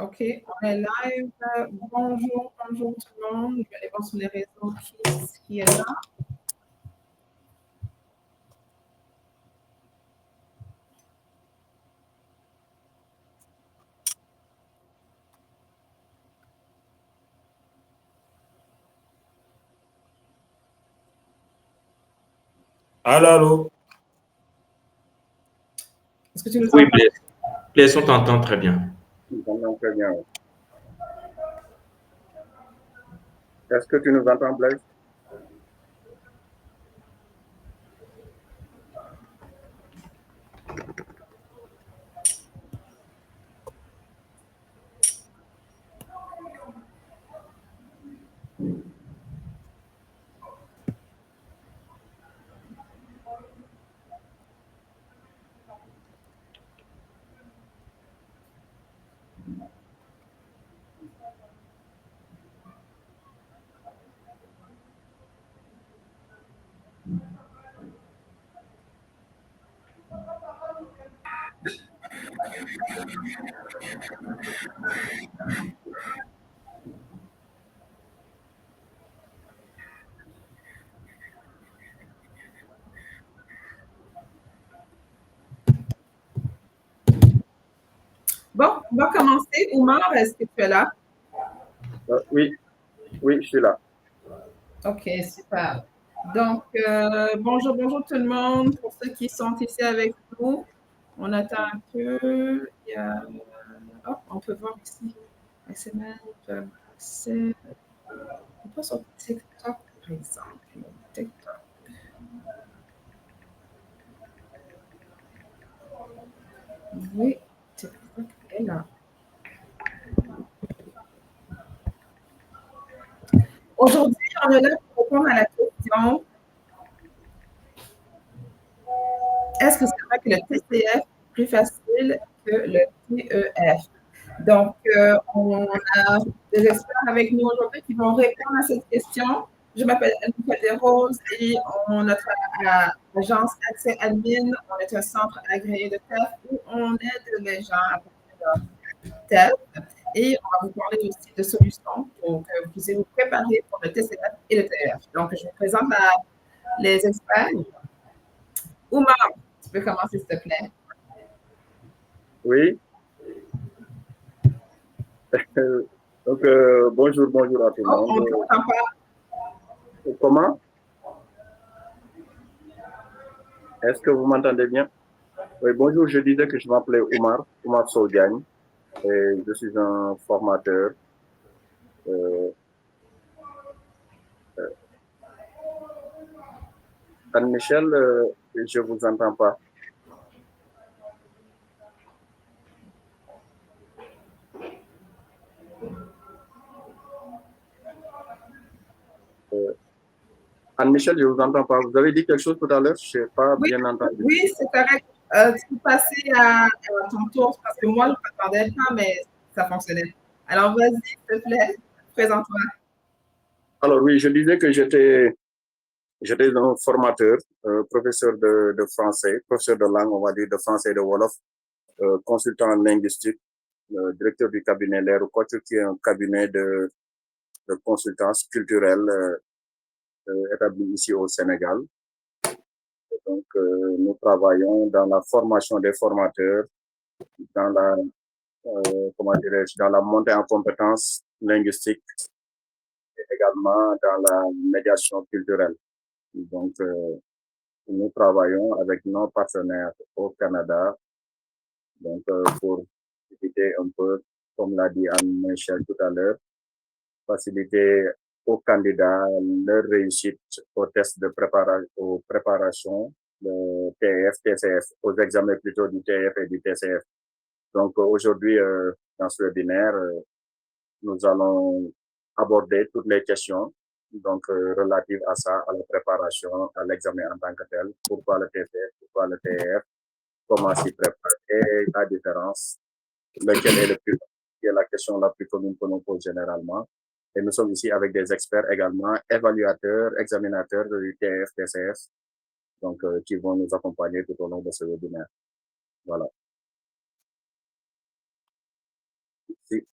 OK, on est live. Bonjour, bonjour tout le monde. Je vais aller voir sur les réseaux qui est là. Allô, allô. Est-ce que tu nous Oui, entends? Blaise, on t'entend très bien. Très bien. Est-ce que tu nous entends, Blaise? Bon, on va commencer. Oumar, est-ce que tu es là? Oui, je suis là. OK, super. Donc, bonjour, bonjour tout le monde. Pour ceux qui sont ici avec nous, on attend un peu. Il y a... Oh, on peut voir ici. C'est pas sur TikTok, par exemple. TikTok. Oui, TikTok est là. Aujourd'hui, on est là pour répondre à la question: est-ce que c'est vrai que le TCF est plus facile que le TEF? Donc, on a des experts avec nous aujourd'hui qui vont répondre à cette question. Je m'appelle Annika Desroses et on travaille à l'agence Accès Admin. On est un centre agréé de TEF où on aide les gens à faire leur TEF. Et on va vous parler aussi de solutions pour que vous puissiez vous préparer pour le TCF et le TEF. Donc, je vous présente les experts. Oumar, tu peux commencer, s'il te plaît? Oui. Donc, bonjour à tout le monde. On ne t'entend pas. Comment? Est-ce que vous m'entendez bien? Oui, bonjour, je disais que je m'appelais Oumar Sodiagne, et je suis un formateur. Anne-Michel, je ne vous entends pas. Anne-Michel, je ne vous entends pas. Vous avez dit quelque chose tout à l'heure, je n'ai pas bien entendu. Oui, c'est correct. Tu peux passer à ton tour parce que moi, je ne m'attendais pas, mais ça fonctionnait. Alors, vas-y, s'il te plaît, présente-toi. Alors oui, je disais que j'étais un formateur, professeur de français, professeur de langue, on va dire, de français et de Wolof, consultant linguistique, directeur du cabinet Leru Coach, qui est un cabinet de consultance culturelle établi ici au Sénégal. Donc, nous travaillons dans la formation des formateurs, dans la, dans la montée en compétences linguistiques et également dans la médiation culturelle. Donc, nous travaillons avec nos partenaires au Canada, donc pour éviter un peu, comme l'a dit Anne-Michel tout à l'heure, faciliter aux candidats leur réussite aux tests de préparation, aux préparations de TF, TCF, aux examens plutôt du TF et du TCF. Donc aujourd'hui, dans ce webinaire, nous allons aborder toutes les questions donc relatives à ça, à la préparation, à l'examen en tant que tel. Pourquoi le TCF, pourquoi le TF, comment s'y préparer, la différence, lequel est le plus, qui est la question la plus commune que nous pose généralement. Et nous sommes ici avec des experts également, évaluateurs, examinateurs du TF, TCF, donc qui vont nous accompagner tout au long de ce webinaire. Voilà. Si.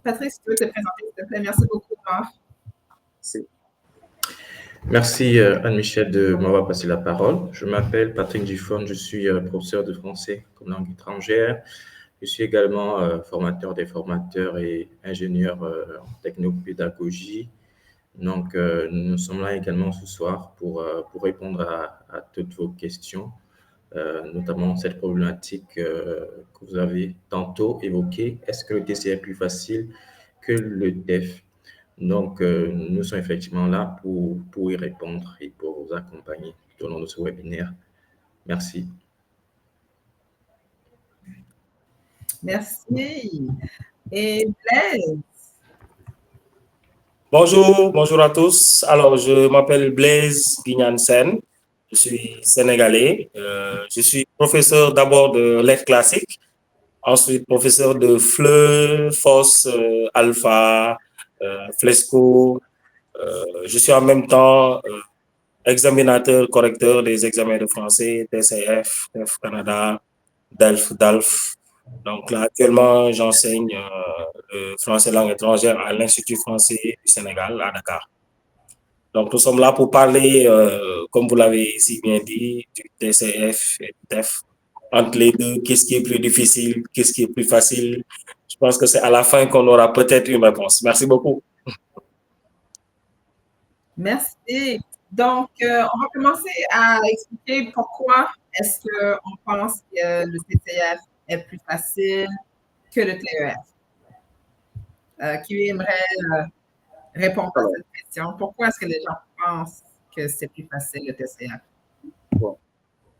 Patrice, tu veux te présenter, s'il te plaît? Merci beaucoup, Marc. Si. Merci Anne-Michel de m'avoir passé la parole. Je m'appelle Patrick Dufon, je suis professeur de français comme langue étrangère. Je suis également formateur des formateurs et ingénieur en technopédagogie. Donc, nous sommes là également ce soir pour répondre à toutes vos questions, notamment cette problématique que vous avez tantôt évoquée. Est-ce que le TCA est plus facile que le TEF? Donc, nous sommes effectivement là pour y répondre et pour vous accompagner tout au long de ce webinaire. Merci. Merci. Et Blaise? Bonjour à tous. Alors, je m'appelle Blaise Guignan-Sen. Je suis sénégalais. Je suis professeur d'abord de lettres classiques, ensuite professeur de FLE, FOS, Alpha, Flesco. Je suis en même temps examinateur, correcteur des examens de français, TCF, TEF Canada, DELF, DALF. Donc là, actuellement, j'enseigne le français langue étrangère à l'Institut français du Sénégal, à Dakar. Donc, nous sommes là pour parler, comme vous l'avez si bien dit, du TCF et du TEF. Entre les deux, qu'est-ce qui est plus difficile, qu'est-ce qui est plus facile? Je pense que c'est à la fin qu'on aura peut-être une réponse. Merci beaucoup. Merci. Donc, on va commencer à expliquer pourquoi est-ce qu'on pense que le TCF est plus facile que le TEF. Qui aimerait répondre à cette question? Pourquoi est-ce que les gens pensent que c'est plus facile le TCF? Bon,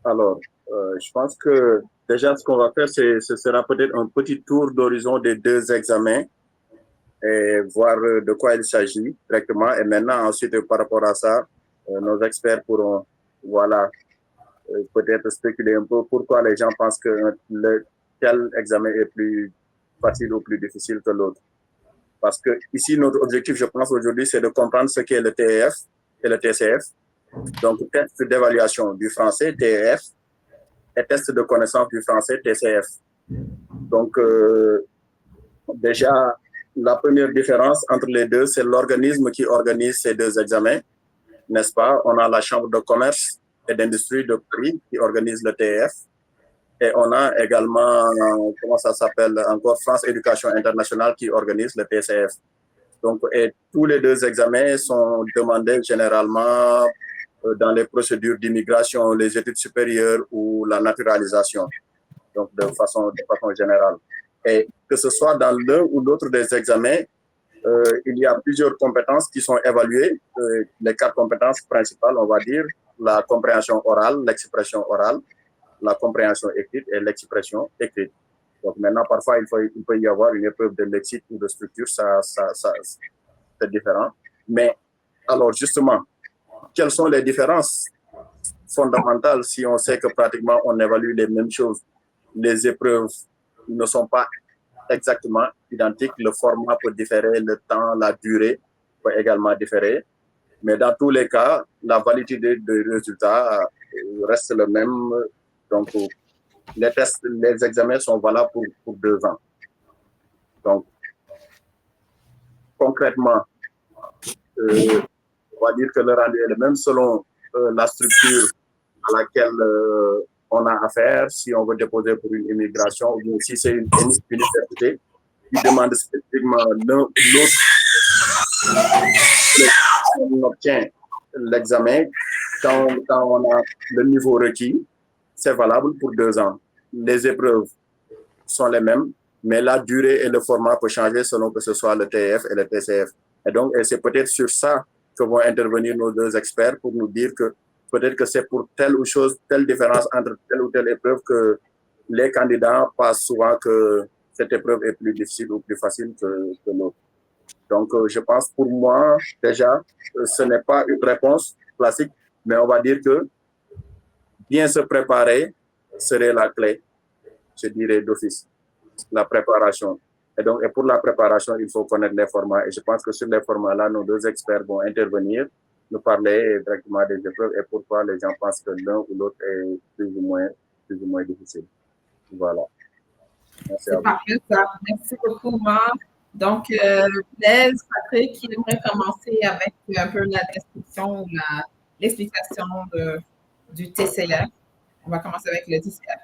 alors, je pense que déjà ce qu'on va faire, ce sera peut-être un petit tour d'horizon des deux examens et voir de quoi il s'agit directement. Et maintenant, ensuite, par rapport à ça, nos experts pourront, voilà, peut-être spéculer un peu pourquoi les gens pensent que tel examen est plus facile ou plus difficile que l'autre. Parce que ici, notre objectif, je pense, aujourd'hui, c'est de comprendre ce qu'est le TEF et le TCF. Donc, test d'évaluation du français, TEF, et test de connaissance du français, TCF. Donc, déjà, la première différence entre les deux, c'est l'organisme qui organise ces deux examens, n'est-ce pas? On a la Chambre de commerce et d'industrie de Paris qui organise le TEF. Et on a également, comment ça s'appelle encore, France Éducation Internationale qui organise le TCF. Donc, et tous les deux examens sont demandés généralement dans les procédures d'immigration, les études supérieures ou la naturalisation, donc de façon générale. Et que ce soit dans l'un ou l'autre des examens, il y a plusieurs compétences qui sont évaluées. Les 4 compétences principales, on va dire, la compréhension orale, l'expression orale, la compréhension écrite et l'expression écrite. Donc maintenant, parfois, il peut y avoir une épreuve de lexique ou de structure, c'est différent. Mais alors, justement, quelles sont les différences fondamentales si on sait que pratiquement on évalue les mêmes choses? Les épreuves ne sont pas exactement identiques, le format peut différer, le temps, la durée peut également différer. Mais dans tous les cas, la validité des résultats reste le même. Donc, les tests, les examens sont valables pour 2 ans. Donc, concrètement, on va dire que le rendu est le même selon la structure à laquelle on a affaire, si on veut déposer pour une immigration ou si c'est une université qui demande spécifiquement l'un ou l'autre. On obtient l'examen, quand on a le niveau requis, c'est valable pour 2 ans. Les épreuves sont les mêmes, mais la durée et le format peuvent changer selon que ce soit le TEF et le TCF. Et donc, c'est peut-être sur ça que vont intervenir nos 2 experts pour nous dire que peut-être que c'est pour telle ou chose, telle différence entre telle ou telle épreuve que les candidats pensent souvent que cette épreuve est plus difficile ou plus facile que l'autre. Donc, je pense pour moi, déjà, ce n'est pas une réponse classique, mais on va dire que bien se préparer serait la clé, je dirais d'office, la préparation. Et pour la préparation, il faut connaître les formats. Et je pense que sur les formats-là, nos 2 experts vont intervenir, nous parler directement des épreuves et pourquoi les gens pensent que l'un ou l'autre est plus ou moins plus ou moins difficile. Voilà. Merci à C'est vous. parfait, ça. Merci beaucoup, Marc. Donc, Blaise, Patrick, qui aimerait commencer avec un peu la description ou l'explication du TCF. On va commencer avec le TCF.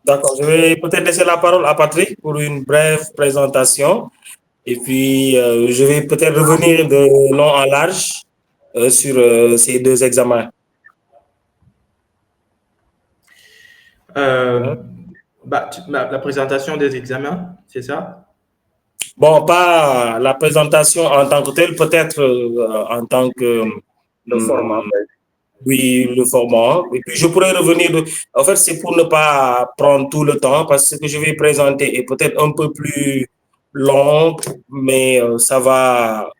D'accord, je vais peut-être laisser la parole à Patrick pour une brève présentation. Et puis, je vais peut-être revenir de long en large sur ces deux examens. La présentation des examens, c'est ça? Bon, pas la présentation en tant que telle, peut-être en tant que... Le format. Oui, le format. Et puis, je pourrais revenir... En fait, c'est pour ne pas prendre tout le temps, parce que ce que je vais présenter est peut-être un peu plus long, mais ça va...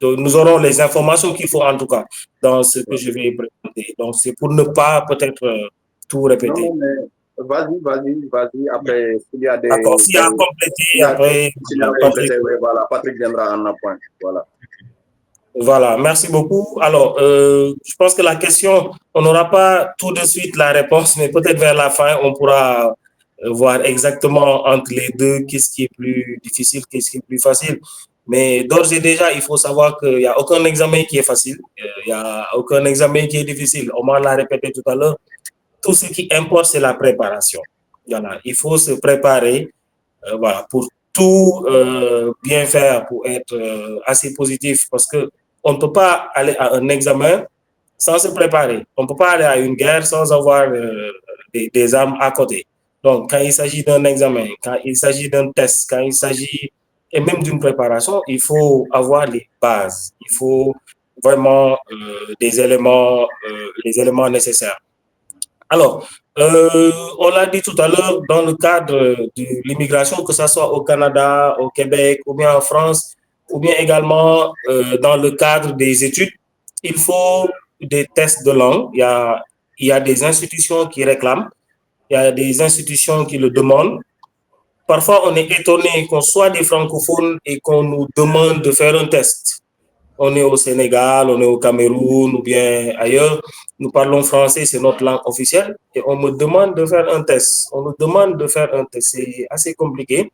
nous aurons les informations qu'il faut, en tout cas, dans ce que je vais présenter. Donc, c'est pour ne pas peut-être tout répéter. Non, mais vas-y. Après, s'il y a des... D'accord, s'il y a à compléter, après... S'il y a à compléter, voilà, Patrick viendra en appoint. Voilà. Voilà, merci beaucoup. Alors, je pense que la question, on n'aura pas tout de suite la réponse, mais peut-être vers la fin, on pourra voir exactement entre les deux qu'est-ce qui est plus difficile, qu'est-ce qui est plus facile. Mais d'ores et déjà, il faut savoir qu'il n'y a aucun examen qui est facile, il n'y a aucun examen qui est difficile. On l'a répété tout à l'heure, tout ce qui importe, c'est la préparation. Voilà, il faut se préparer voilà, pour tout bien faire, pour être assez positif, parce que on ne peut pas aller à un examen sans se préparer. On ne peut pas aller à une guerre sans avoir des armes à côté. Donc, quand il s'agit d'un examen, quand il s'agit d'un test, quand il s'agit et même d'une préparation, il faut avoir les bases. Il faut vraiment les éléments nécessaires. Alors, on l'a dit tout à l'heure, dans le cadre de l'immigration, que ce soit au Canada, au Québec, ou bien en France, ou bien également dans le cadre des études, il faut des tests de langue. Il y a des institutions qui réclament, il y a des institutions qui le demandent. Parfois, on est étonné qu'on soit des francophones et qu'on nous demande de faire un test. On est au Sénégal, on est au Cameroun ou bien ailleurs. Nous parlons français, c'est notre langue officielle. Et on me demande de faire un test. On nous demande de faire un test. C'est assez compliqué.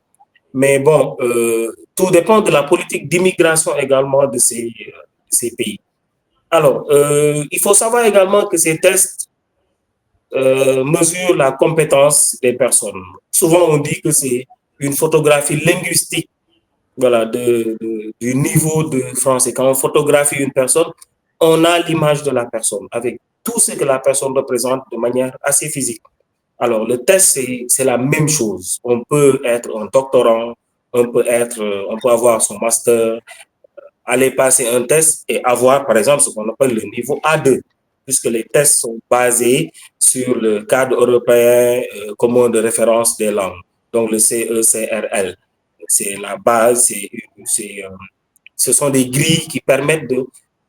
Mais bon, tout dépend de la politique d'immigration également de ces pays. Alors, il faut savoir également que ces tests mesurent la compétence des personnes. Souvent, on dit que c'est une photographie linguistique, voilà, du niveau de français. Quand on photographie une personne, on a l'image de la personne avec tout ce que la personne représente de manière assez physique. Alors, le test, c'est la même chose. On peut être un doctorant, on peut avoir son master, aller passer un test et avoir, par exemple, ce qu'on appelle le niveau A2, puisque les tests sont basés sur le cadre européen commun de référence des langues, donc le CECRL. C'est la base, ce sont des grilles qui permettent de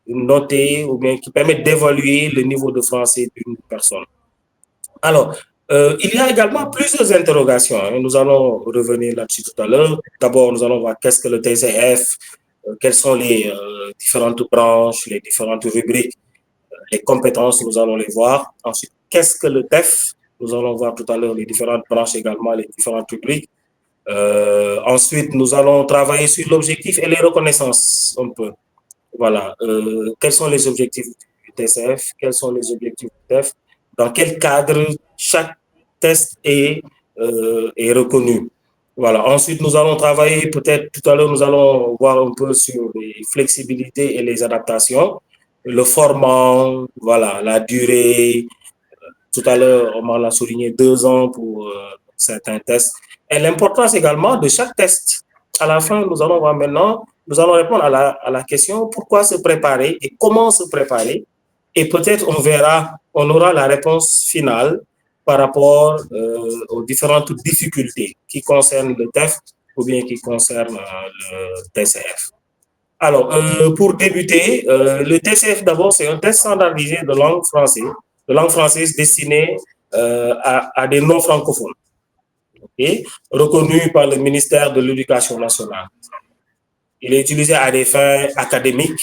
noter ou bien qui permettent d'évaluer le niveau de français d'une personne. Alors, il y a également plusieurs interrogations. Hein. Nous allons revenir là-dessus tout à l'heure. D'abord, nous allons voir qu'est-ce que le TCF, quelles sont les différentes branches, les différentes rubriques, les compétences, nous allons les voir. Ensuite, qu'est-ce que le TEF? Nous allons voir tout à l'heure les différentes branches également, les différentes rubriques. Ensuite, nous allons travailler sur l'objectif et les reconnaissances un peu. Voilà. Quels sont les objectifs du TCF? Quels sont les objectifs du TEF? Dans quel cadre chaque test est reconnu? Voilà. Ensuite, nous allons travailler, peut-être tout à l'heure, nous allons voir un peu sur les flexibilités et les adaptations, le format, voilà, la durée. Tout à l'heure, on m'en a souligné 2 ans pour certains tests. Et l'importance également de chaque test. À la fin, nous allons voir maintenant, nous allons répondre à la question pourquoi se préparer et comment se préparer. Et peut-être on verra, on aura la réponse finale par rapport aux différentes difficultés qui concernent le TEF ou bien qui concernent le TCF. Alors, pour débuter, le TCF d'abord, c'est un test standardisé de langue française destinée à des non-francophones, okay, reconnu par le ministère de l'Éducation nationale. Il est utilisé à des fins académiques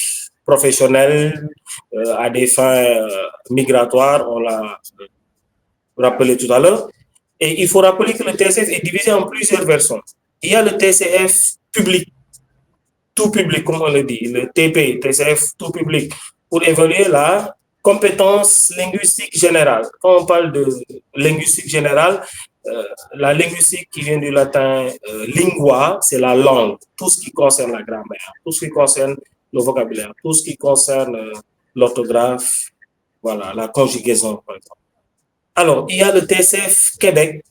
professionnelles, à des fins migratoires, on l'a rappelé tout à l'heure. Et il faut rappeler que le TCF est divisé en plusieurs versions. Il y a le TCF public, tout public, comme on le dit, le TP, TCF tout public, pour évaluer la compétence linguistique générale. Quand on parle de linguistique générale, la linguistique qui vient du latin lingua, c'est la langue, tout ce qui concerne la grammaire, tout ce qui concerne le vocabulaire, tout ce qui concerne l'orthographe, voilà, la conjugaison, par exemple. Alors, il y a le TCF Québec,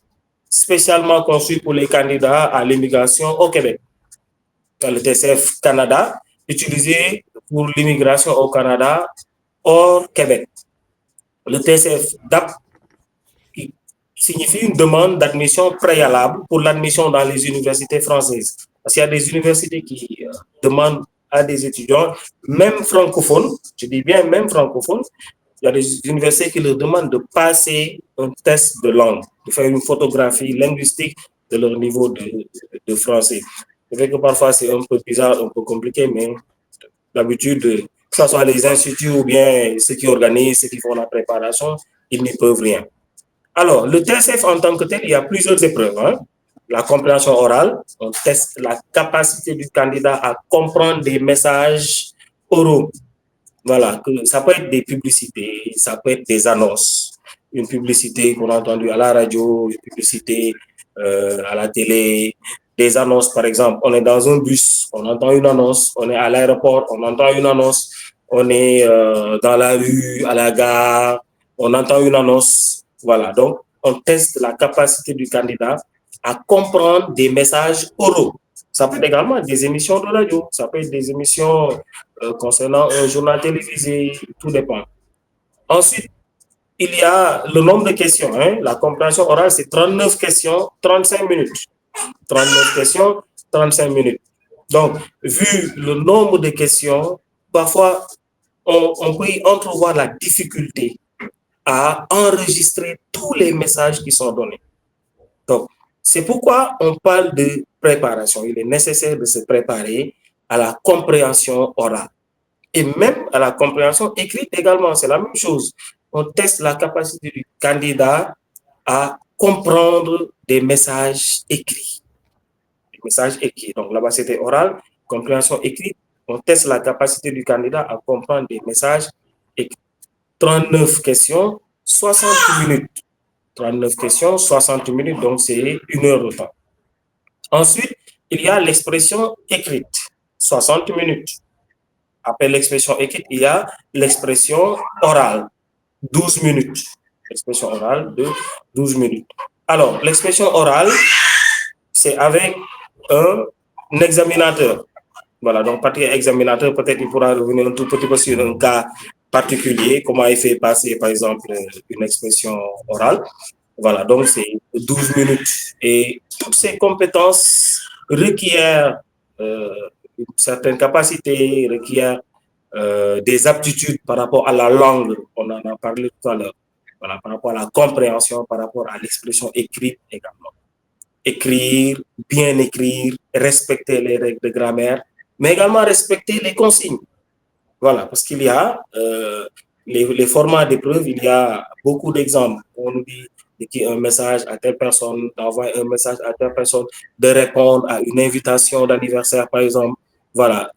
spécialement conçu pour les candidats à l'immigration au Québec. Il y a le TCF Canada, utilisé pour l'immigration au Canada hors Québec. Le TCF DAP, qui signifie une demande d'admission préalable pour l'admission dans les universités françaises. Parce qu'il y a des universités qui demandent à des étudiants, même francophones, je dis bien même francophones, il y a des universités qui leur demandent de passer un test de langue, de faire une photographie linguistique de leur niveau de français. C'est vrai que parfois c'est un peu bizarre, un peu compliqué, mais d'habitude, que ce soit les instituts ou bien ceux qui organisent, ceux qui font la préparation, ils n'y peuvent rien. Alors, le TCF en tant que tel, il y a plusieurs épreuves. Hein. La compréhension orale, on teste la capacité du candidat à comprendre des messages oraux. Voilà, ça peut être des publicités, ça peut être des annonces. Une publicité qu'on a entendue à la radio, une publicité à la télé, des annonces, par exemple. On est dans un bus, on entend une annonce. On est à l'aéroport, on entend une annonce. On est dans la rue, à la gare, on entend une annonce. Voilà, donc on teste la capacité du candidat à comprendre des messages oraux. Ça peut être également des émissions de radio, ça peut être des émissions concernant un journal télévisé, tout dépend. Ensuite, il y a le nombre de questions. Hein. La compréhension orale, c'est 39 questions, 35 minutes. 39 questions, 35 minutes. Donc, vu le nombre de questions, parfois, on peut y entrevoir la difficulté à enregistrer tous les messages qui sont donnés. Donc, c'est pourquoi on parle de préparation. Il est nécessaire de se préparer à la compréhension orale. Et même à la compréhension écrite également, c'est la même chose. On teste la capacité du candidat à comprendre des messages écrits. Des messages écrits. Donc là-bas, c'était oral, compréhension écrite. On teste la capacité du candidat à comprendre des messages écrits. 39 questions, 60 minutes. 39 questions, 60 minutes, donc c'est 1 heure de temps. Ensuite, il y a l'expression écrite, 60 minutes. Après l'expression écrite, il y a l'expression orale, 12 minutes. L'expression orale de 12 minutes. Alors, l'expression orale, c'est avec un examinateur. Voilà, donc, partie examinateur, peut-être il pourra revenir un tout petit peu sur un cas particulier, comment il fait passer, par exemple, une expression orale. Voilà, donc c'est 12 minutes. Et toutes ces compétences requièrent une certaine capacité, requièrent des aptitudes par rapport à la langue, on en a parlé tout à l'heure, voilà, par rapport à la compréhension, par rapport à l'expression écrite également. Écrire, bien écrire, respecter les règles de grammaire, mais également respecter les consignes. Voilà, parce qu'il y a les formats d'épreuves, il y a beaucoup d'exemples. On nous dit d'écrire un message à telle personne, d'envoyer un message à telle personne, de répondre à une invitation d'anniversaire, par exemple. Voilà,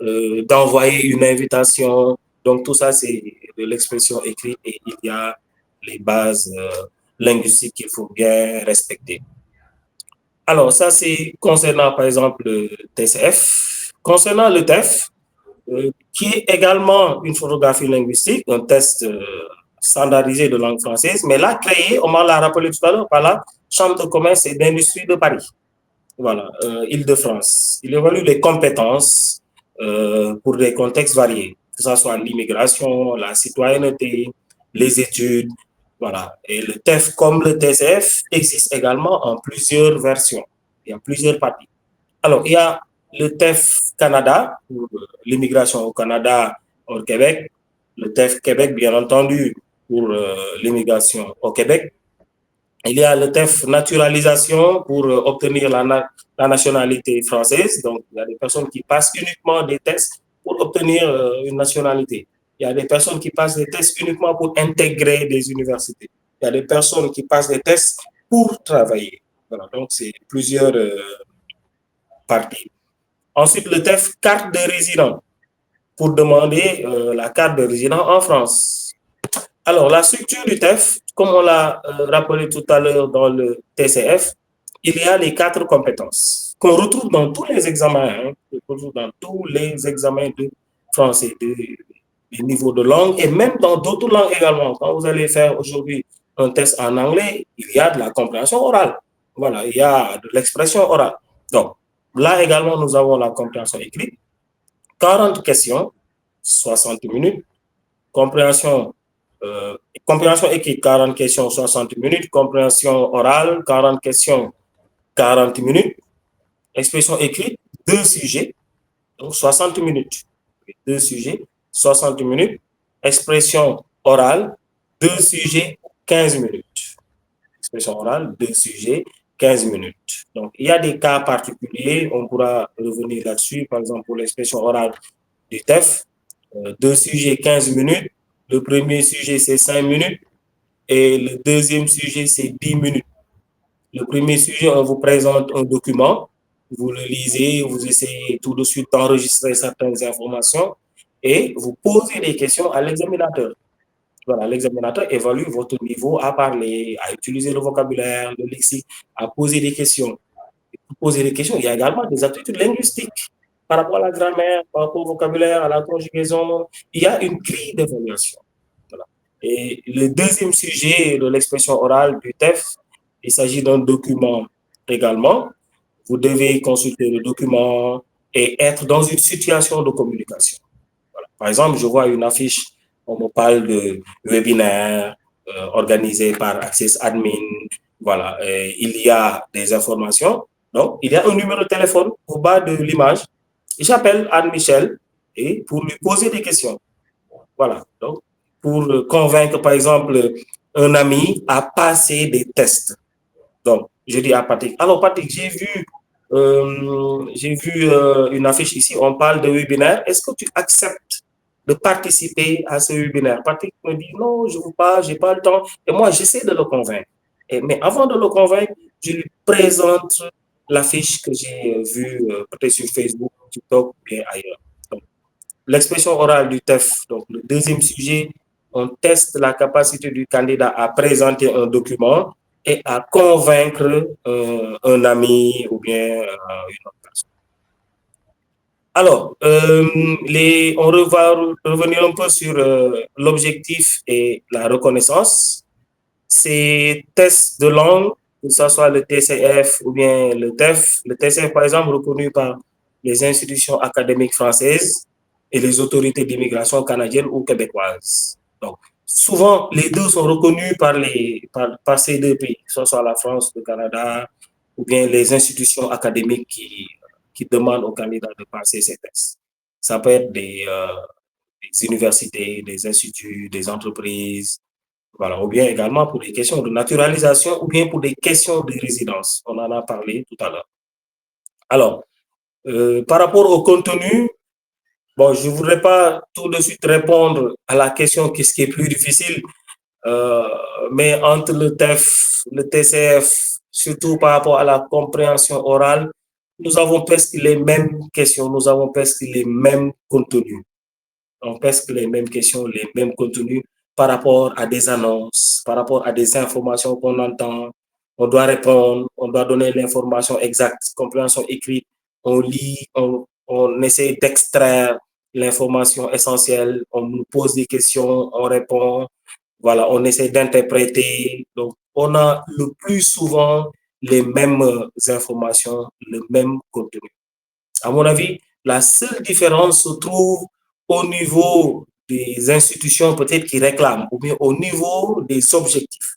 d'envoyer une invitation. Donc, tout ça, c'est de l'expression écrite et il y a les bases linguistiques qu'il faut bien respecter. Alors, ça, c'est concernant, par exemple, le TCF. Concernant le TEF, qui est également une photographie linguistique, un test standardisé de langue française, mais là, créé, on m'a rappelé tout à l'heure, par la Chambre de commerce et d'industrie de Paris. Voilà, Île-de-France. Il évalue les compétences pour des contextes variés, que ce soit l'immigration, la citoyenneté, les études, voilà. Et le TEF, comme le TCF, existe également en plusieurs versions. Il y a plusieurs parties. Alors, il y a le TEF Canada, pour l'immigration au Canada, au Québec. Le TEF Québec, bien entendu, pour l'immigration au Québec. Il y a le TEF naturalisation pour obtenir la nationalité française. Donc, il y a des personnes qui passent uniquement des tests pour obtenir une nationalité. Il y a des personnes qui passent des tests uniquement pour intégrer des universités. Il y a des personnes qui passent des tests pour travailler. Voilà, donc c'est plusieurs parties. Ensuite, le TEF, carte de résident, pour demander la carte de résident en France. Alors, la structure du TEF, comme on l'a rappelé tout à l'heure dans le TCF, il y a les 4 compétences qu'on retrouve dans tous les examens, dans tous les examens de français, des niveaux de langue et même dans d'autres langues également. Quand vous allez faire aujourd'hui un test en anglais, il y a de la compréhension orale. Voilà, il y a de l'expression orale. Donc, là également, nous avons la compréhension écrite. 40 questions, 60 minutes. Compréhension écrite, 40 questions, 60 minutes. Compréhension orale, 40 questions, 40 minutes. Expression écrite, 2 sujets, donc 60 minutes. 2 sujets, 60 minutes. Expression orale, 2 sujets, 15 minutes. Expression orale, 2 sujets, 15 minutes. Donc, il y a des cas particuliers, on pourra revenir là-dessus, par exemple, pour l'expression orale du TEF, 2 sujets, 15 minutes. Le premier sujet, c'est 5 minutes et le deuxième sujet, c'est 10 minutes. Le premier sujet, on vous présente un document, vous le lisez, vous essayez tout de suite d'enregistrer certaines informations et vous posez des questions à l'examinateur. Voilà, l'examinateur évalue votre niveau à parler, à utiliser le vocabulaire, le lexique, à poser des questions. Pour poser des questions, il y a également des aptitudes linguistiques par rapport à la grammaire, par rapport au vocabulaire, à la conjugaison. Il y a une grille d'évaluation. Voilà. Et le deuxième sujet de l'expression orale du TEF, il s'agit d'un document également. Vous devez consulter le document et être dans une situation de communication. Voilà. Par exemple, je vois une affiche, on me parle de webinaire organisé par Access Admin. Voilà, il y a des informations. Donc, il y a un numéro de téléphone au bas de l'image. J'appelle Anne-Michel et pour lui poser des questions. Voilà, donc, pour convaincre, par exemple, un ami à passer des tests. Donc, je dis à Patrick, alors Patrick, j'ai vu une affiche ici, on parle de webinaire. Est-ce que tu acceptes de participer à ce webinaire? Patrick me dit, non, je ne veux pas, je n'ai pas le temps. Et moi, j'essaie de le convaincre. Mais avant de le convaincre, je lui présente l'affiche que j'ai vue peut-être sur Facebook, TikTok ou bien ailleurs. L'expression orale du TEF, donc le deuxième sujet, on teste la capacité du candidat à présenter un document et à convaincre un ami ou bien une autre personne. Alors, on va revenir un peu sur l'objectif et la reconnaissance. Ces tests de langue, que ce soit le TCF ou bien le TEF, le TCF par exemple reconnu par les institutions académiques françaises et les autorités d'immigration canadiennes ou québécoises. Donc, souvent, les deux sont reconnus par ces deux pays, que ce soit la France, le Canada, ou bien les institutions académiques qui demandent aux candidats de passer ces tests. Ça peut être des universités, des instituts, des entreprises, voilà, ou bien également pour des questions de naturalisation ou bien pour des questions de résidence. On en a parlé tout à l'heure. Alors, par rapport au contenu, bon, je ne voudrais pas tout de suite répondre à la question qu'est-ce qui est plus difficile, mais entre le TEF, le TCF, surtout par rapport à la compréhension orale, nous avons presque les mêmes questions, nous avons presque les mêmes contenus. Donc, presque les mêmes questions, les mêmes contenus par rapport à des annonces, par rapport à des informations qu'on entend. On doit répondre, on doit donner l'information exacte, compréhension écrite. On lit, on essaie d'extraire l'information essentielle, on nous pose des questions, on répond, voilà, on essaie d'interpréter. Donc, on a le plus souvent les mêmes informations, le même contenu. À mon avis, la seule différence se trouve au niveau des institutions peut-être qui réclament, ou bien au niveau des objectifs.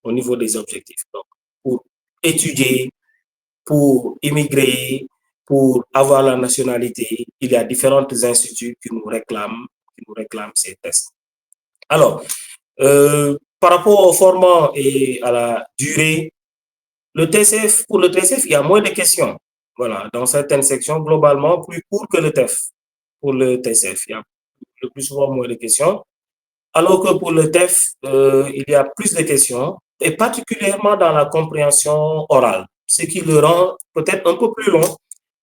Au niveau des objectifs. Donc, pour étudier, pour immigrer, pour avoir la nationalité, il y a différents instituts qui nous réclament ces tests. Alors, par rapport au format et à la durée, pour le TCF, il y a moins de questions. Voilà, dans certaines sections, globalement, plus court que le TEF. pour le TCF. Il y a le plus souvent moins de questions. Alors que pour le TEF, il y a plus de questions, et particulièrement dans la compréhension orale, ce qui le rend peut-être un peu plus long.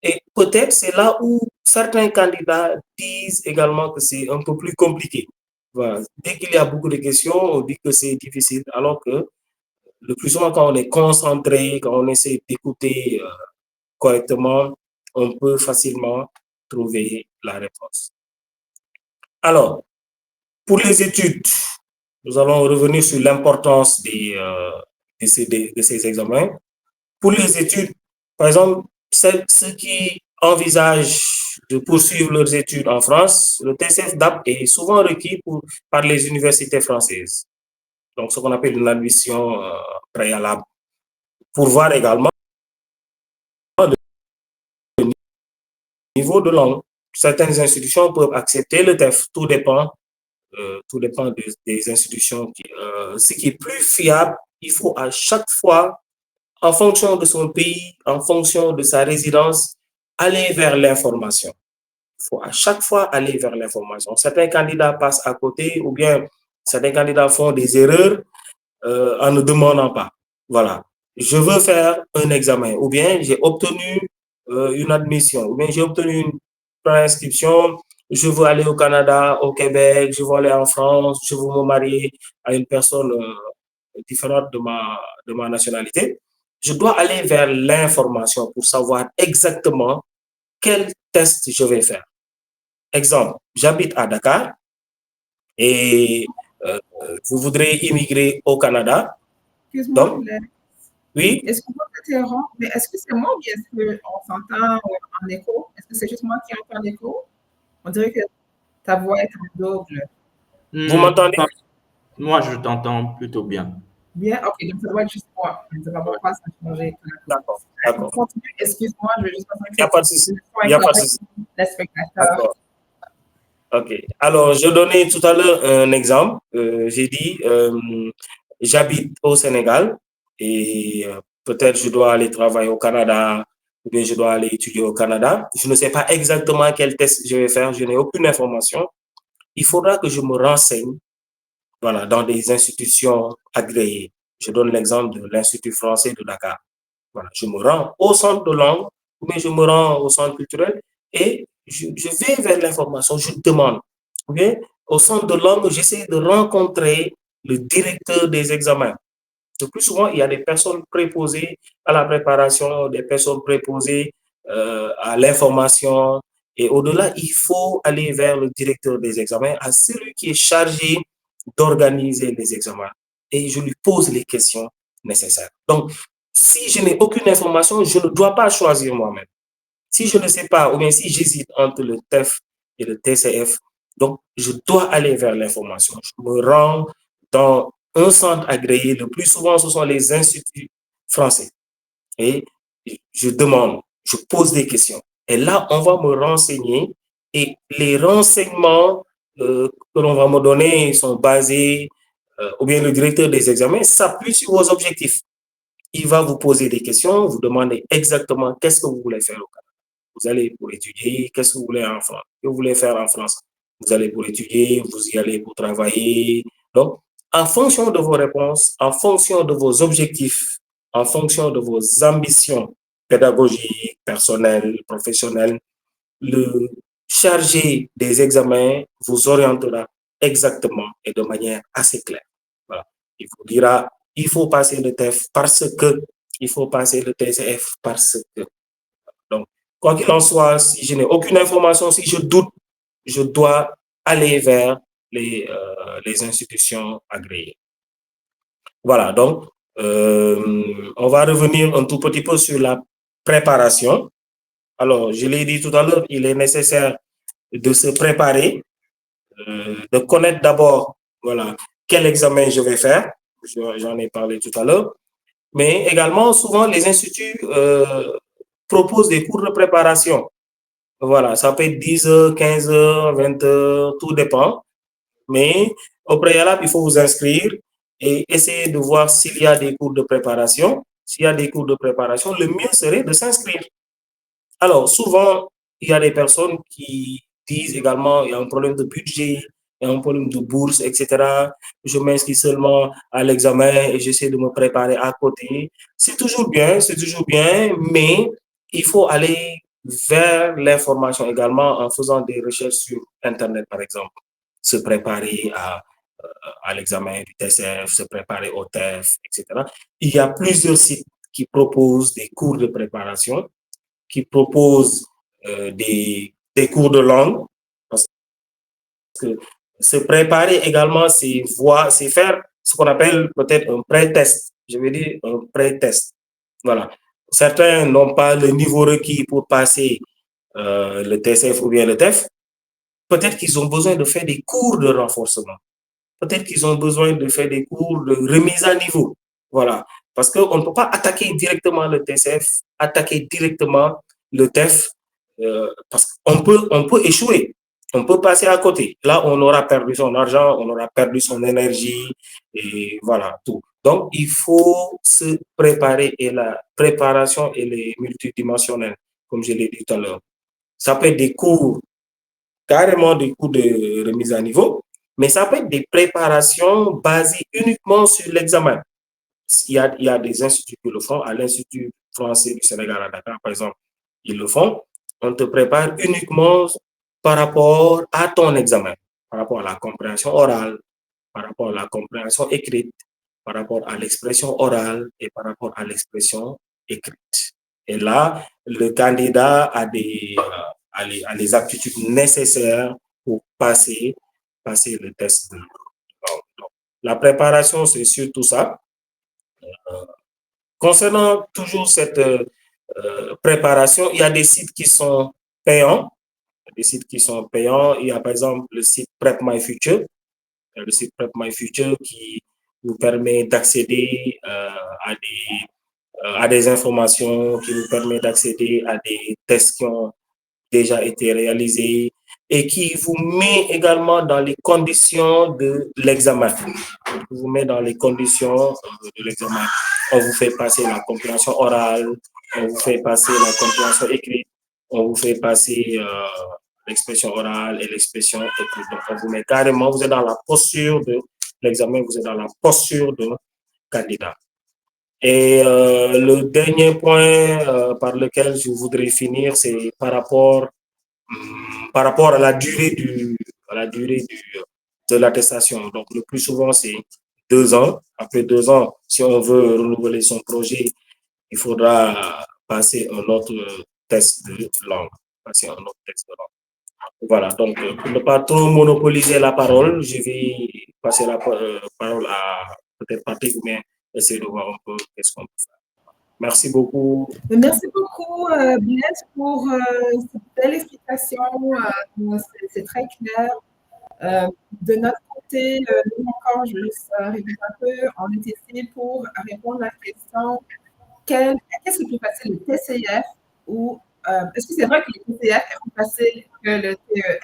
Et peut-être c'est là où certains candidats disent également que c'est un peu plus compliqué. Voilà. Dès qu'il y a beaucoup de questions, on dit que c'est difficile, alors que le plus souvent, quand on est concentré, quand on essaie d'écouter correctement, on peut facilement trouver la réponse. Alors, pour les études, nous allons revenir sur l'importance de ces examens. Pour les études, par exemple, ceux qui envisagent de poursuivre leurs études en France, le TCF DAP est souvent requis par les universités françaises. Donc, ce qu'on appelle une admission préalable. Pour voir également le niveau de langue. Certaines institutions peuvent accepter le TEF, tout dépend des institutions. Ce qui est plus fiable, il faut à chaque fois, en fonction de son pays, en fonction de sa résidence, aller vers l'information. Il faut à chaque fois aller vers l'information. Certains candidats passent à côté ou bien certains candidats font des erreurs en ne demandant pas. Voilà. Je veux faire un examen ou bien j'ai obtenu une admission ou bien j'ai obtenu une préinscription. Je veux aller au Canada, au Québec, je veux aller en France, je veux me marier à une personne différente de ma nationalité. Je dois aller vers l'information pour savoir exactement quel test je vais faire. Exemple, j'habite à Dakar et vous voudrez immigrer au Canada. Excuse-moi, oui. Excuse-moi de t'interrompre, mais est-ce que c'est moi ou est-ce qu'on s'entend en écho? Est-ce que c'est juste moi qui entends en écho? On dirait que ta voix est en double. Vous m'entendez? Moi, je t'entends plutôt bien. Bien, ok, donc ça doit être juste moi. Ça ne va pas ça changer. D'accord. Continue, excuse-moi, je vais juste passer. Il n'y a pas de souci. Il n'y a pas de souci. Les spectateurs. Ok. Alors, je donnais tout à l'heure un exemple. J'ai dit, j'habite au Sénégal et peut-être je dois aller travailler au Canada ou bien je dois aller étudier au Canada. Je ne sais pas exactement quel test je vais faire. Je n'ai aucune information. Il faudra que je me renseigne, voilà, dans des institutions agréées. Je donne l'exemple de l'Institut français de Dakar. Voilà, je me rends au centre de langue, ou bien je me rends au centre culturel et je vais vers l'information, je demande. Ou bien au centre de langue, j'essaie de rencontrer le directeur des examens. Le plus souvent, il y a des personnes préposées à la préparation, des personnes préposées à l'information. Et au-delà, il faut aller vers le directeur des examens, à celui qui est chargé d'organiser les examens. Et je lui pose les questions nécessaires. Donc, si je n'ai aucune information, je ne dois pas choisir moi-même. Si je ne sais pas, ou bien si j'hésite entre le TEF et le TCF, donc je dois aller vers l'information. Je me rends dans un centre agréé. Le plus souvent, ce sont les instituts français. Et je demande, je pose des questions. Et là, on va me renseigner. Et les renseignements que l'on va me donner sont basés, ou bien le directeur des examens s'appuie sur vos objectifs. Il va vous poser des questions, vous demandez exactement qu'est-ce que vous voulez faire au Canada. Vous allez pour étudier, qu'est-ce que vous voulez en France? Que vous voulez faire en France? Vous allez pour étudier, vous y allez pour travailler. Donc, en fonction de vos réponses, en fonction de vos objectifs, en fonction de vos ambitions pédagogiques, personnelles, professionnelles, le chargé des examens vous orientera exactement et de manière assez claire. Voilà. Il vous dira, il faut passer le TEF parce que, il faut passer le TCF parce que. Donc, quoi qu'il en soit, si je n'ai aucune information, si je doute, je dois aller vers les institutions agréées. Voilà, donc, on va revenir un tout petit peu sur la préparation. Alors, je l'ai dit tout à l'heure, il est nécessaire de se préparer, de connaître d'abord, voilà, quel examen je vais faire. J'en ai parlé tout à l'heure. Mais également, souvent, les instituts proposent des cours de préparation. Voilà, ça peut être 10 heures, 15 heures, 20 heures, tout dépend. Mais au préalable, il faut vous inscrire et essayer de voir s'il y a des cours de préparation. S'il y a des cours de préparation, le mieux serait de s'inscrire. Alors, souvent, il y a des personnes qui disent également il y a un problème de budget, il y a un problème de bourse, etc. Je m'inscris seulement à l'examen et j'essaie de me préparer à côté. C'est toujours bien, mais il faut aller vers l'information également en faisant des recherches sur Internet, par exemple. Se préparer à l'examen du TCF, se préparer au TEF, etc. Il y a plusieurs sites qui proposent des cours de préparation, qui proposent des cours de langue, parce que se préparer également, c'est faire ce qu'on appelle peut-être un pré-test. Je veux dire un pré-test. Voilà. Certains n'ont pas le niveau requis pour passer le TCF ou bien le TEF. Peut-être qu'ils ont besoin de faire des cours de renforcement. Peut-être qu'ils ont besoin de faire des cours de remise à niveau. Voilà. Parce qu'on ne peut pas attaquer directement le TCF, attaquer directement le TEF, parce qu'on peut échouer. On peut passer à côté. Là, on aura perdu son argent, on aura perdu son énergie, et voilà, tout. Donc, il faut se préparer, et la préparation, elle est multidimensionnelle, comme je l'ai dit tout à l'heure. Ça peut être des cours, carrément des cours de remise à niveau, mais ça peut être des préparations basées uniquement sur l'examen. Il y a des instituts qui le font. À l'Institut français du Sénégal à Dakar, par exemple, ils le font. On te prépare uniquement par rapport à ton examen, par rapport à la compréhension orale, par rapport à la compréhension écrite, par rapport à l'expression orale et par rapport à l'expression écrite. Et là, le candidat a les aptitudes nécessaires pour passer le test. La préparation, c'est surtout ça. Concernant toujours cette préparation, il y a des sites qui sont payants. Il y a par exemple le site Prep My Future. Le site Prep My Future qui vous permet d'accéder à des informations, qui vous permet d'accéder à des tests qui ont déjà été réalisés et qui vous met également dans les conditions de l'examen. Vous met dans les conditions de l'examen. On vous fait passer la compréhension orale, on vous fait passer la compréhension écrite, on vous fait passer l'expression orale et l'expression écrite. Donc, on vous met carrément, vous êtes dans la posture de l'examen, vous êtes dans la posture de candidat. Et le dernier point par lequel je voudrais finir, c'est par rapport à la durée de l'attestation. Donc, le plus souvent, c'est 2 ans. Après 2 ans, si on veut renouveler son projet, il faudra passer un autre test de langue. Voilà, donc pour ne pas trop monopoliser la parole, je vais passer la parole à peut-être Patrick, mais essayer de voir un peu qu'est-ce qu'on peut faire. Merci beaucoup. Merci beaucoup, Blaise, pour cette belle explication. C'est très clair. De notre côté, nous encore, je laisse répéter un peu, on est ici pour répondre à la question qu'est-ce qui est plus facile, le TCF ou est-ce que c'est vrai que le TCF est plus facile que le TEF?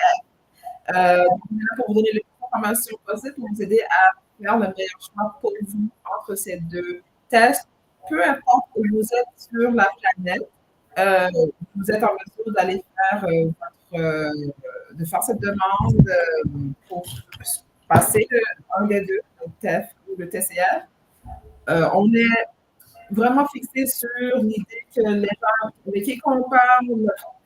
Pour vous donner les informations possibles, pour vous aider à faire le meilleur choix pour vous entre ces deux tests. Peu importe où vous êtes sur la planète, vous êtes en mesure d'aller faire de faire cette demande pour passer un des deux, le TEF ou le TCF. On est vraiment fixé sur l'idée que les gens avec qui on parle,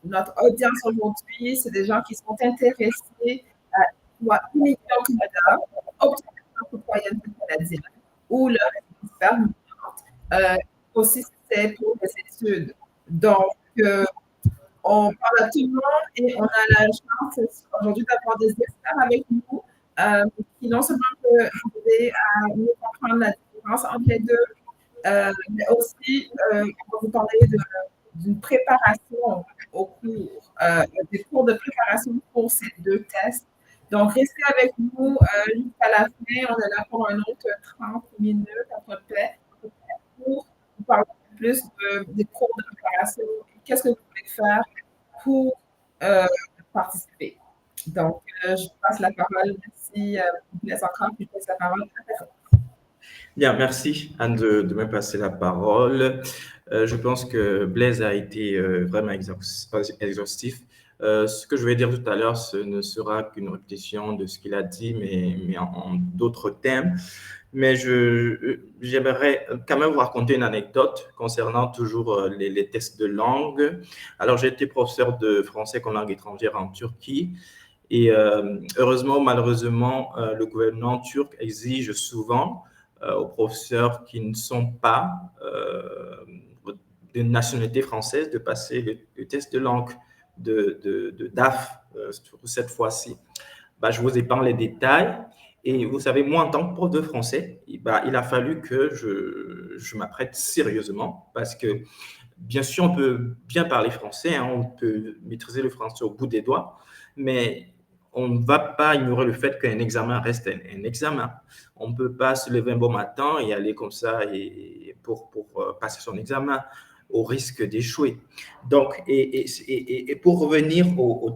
notre audience aujourd'hui, c'est des gens qui sont intéressés à soit immigrer au Canada, obtenir leur citoyenneté canadienne ou leur résidence permanente. Aussi, c'est pour les études. Donc, on parle à tout le monde et on a la chance aujourd'hui d'avoir des experts avec nous qui non seulement peuvent aider à mieux comprendre la différence entre les deux, mais aussi on va vous parler d'une préparation au cours, des cours de préparation pour ces deux tests. Donc, restez avec nous jusqu'à la fin. On est là pour un autre 30 minutes à peu près pour vous parler plus des cours de préparation. Qu'est-ce que vous pouvez faire pour participer? Donc, je passe la parole. Merci. Je laisse encore, puis je passe la parole à personne. Bien, merci Anne de me passer la parole. Je pense que Blaise a été vraiment exhaustif Ce que je vais dire tout à l'heure, ce ne sera qu'une répétition de ce qu'il a dit, mais en d'autres thèmes. Mais j'aimerais quand même vous raconter une anecdote concernant toujours les tests de langue. Alors, j'ai été professeur de français comme langue étrangère en Turquie. Et heureusement, malheureusement, le gouvernement turc exige souvent aux professeurs qui ne sont pas de nationalité française de passer le test de langue de DAF cette fois-ci. Bah, je vous épargne les détails. Et vous savez, moi, en tant que prof de français, bah, il a fallu que je m'apprête sérieusement parce que, bien sûr, on peut bien parler français, hein, on peut maîtriser le français au bout des doigts, mais on ne va pas ignorer le fait qu'un examen reste un examen. On ne peut pas se lever un bon matin et aller comme ça pour passer son examen au risque d'échouer. Donc, et pour revenir au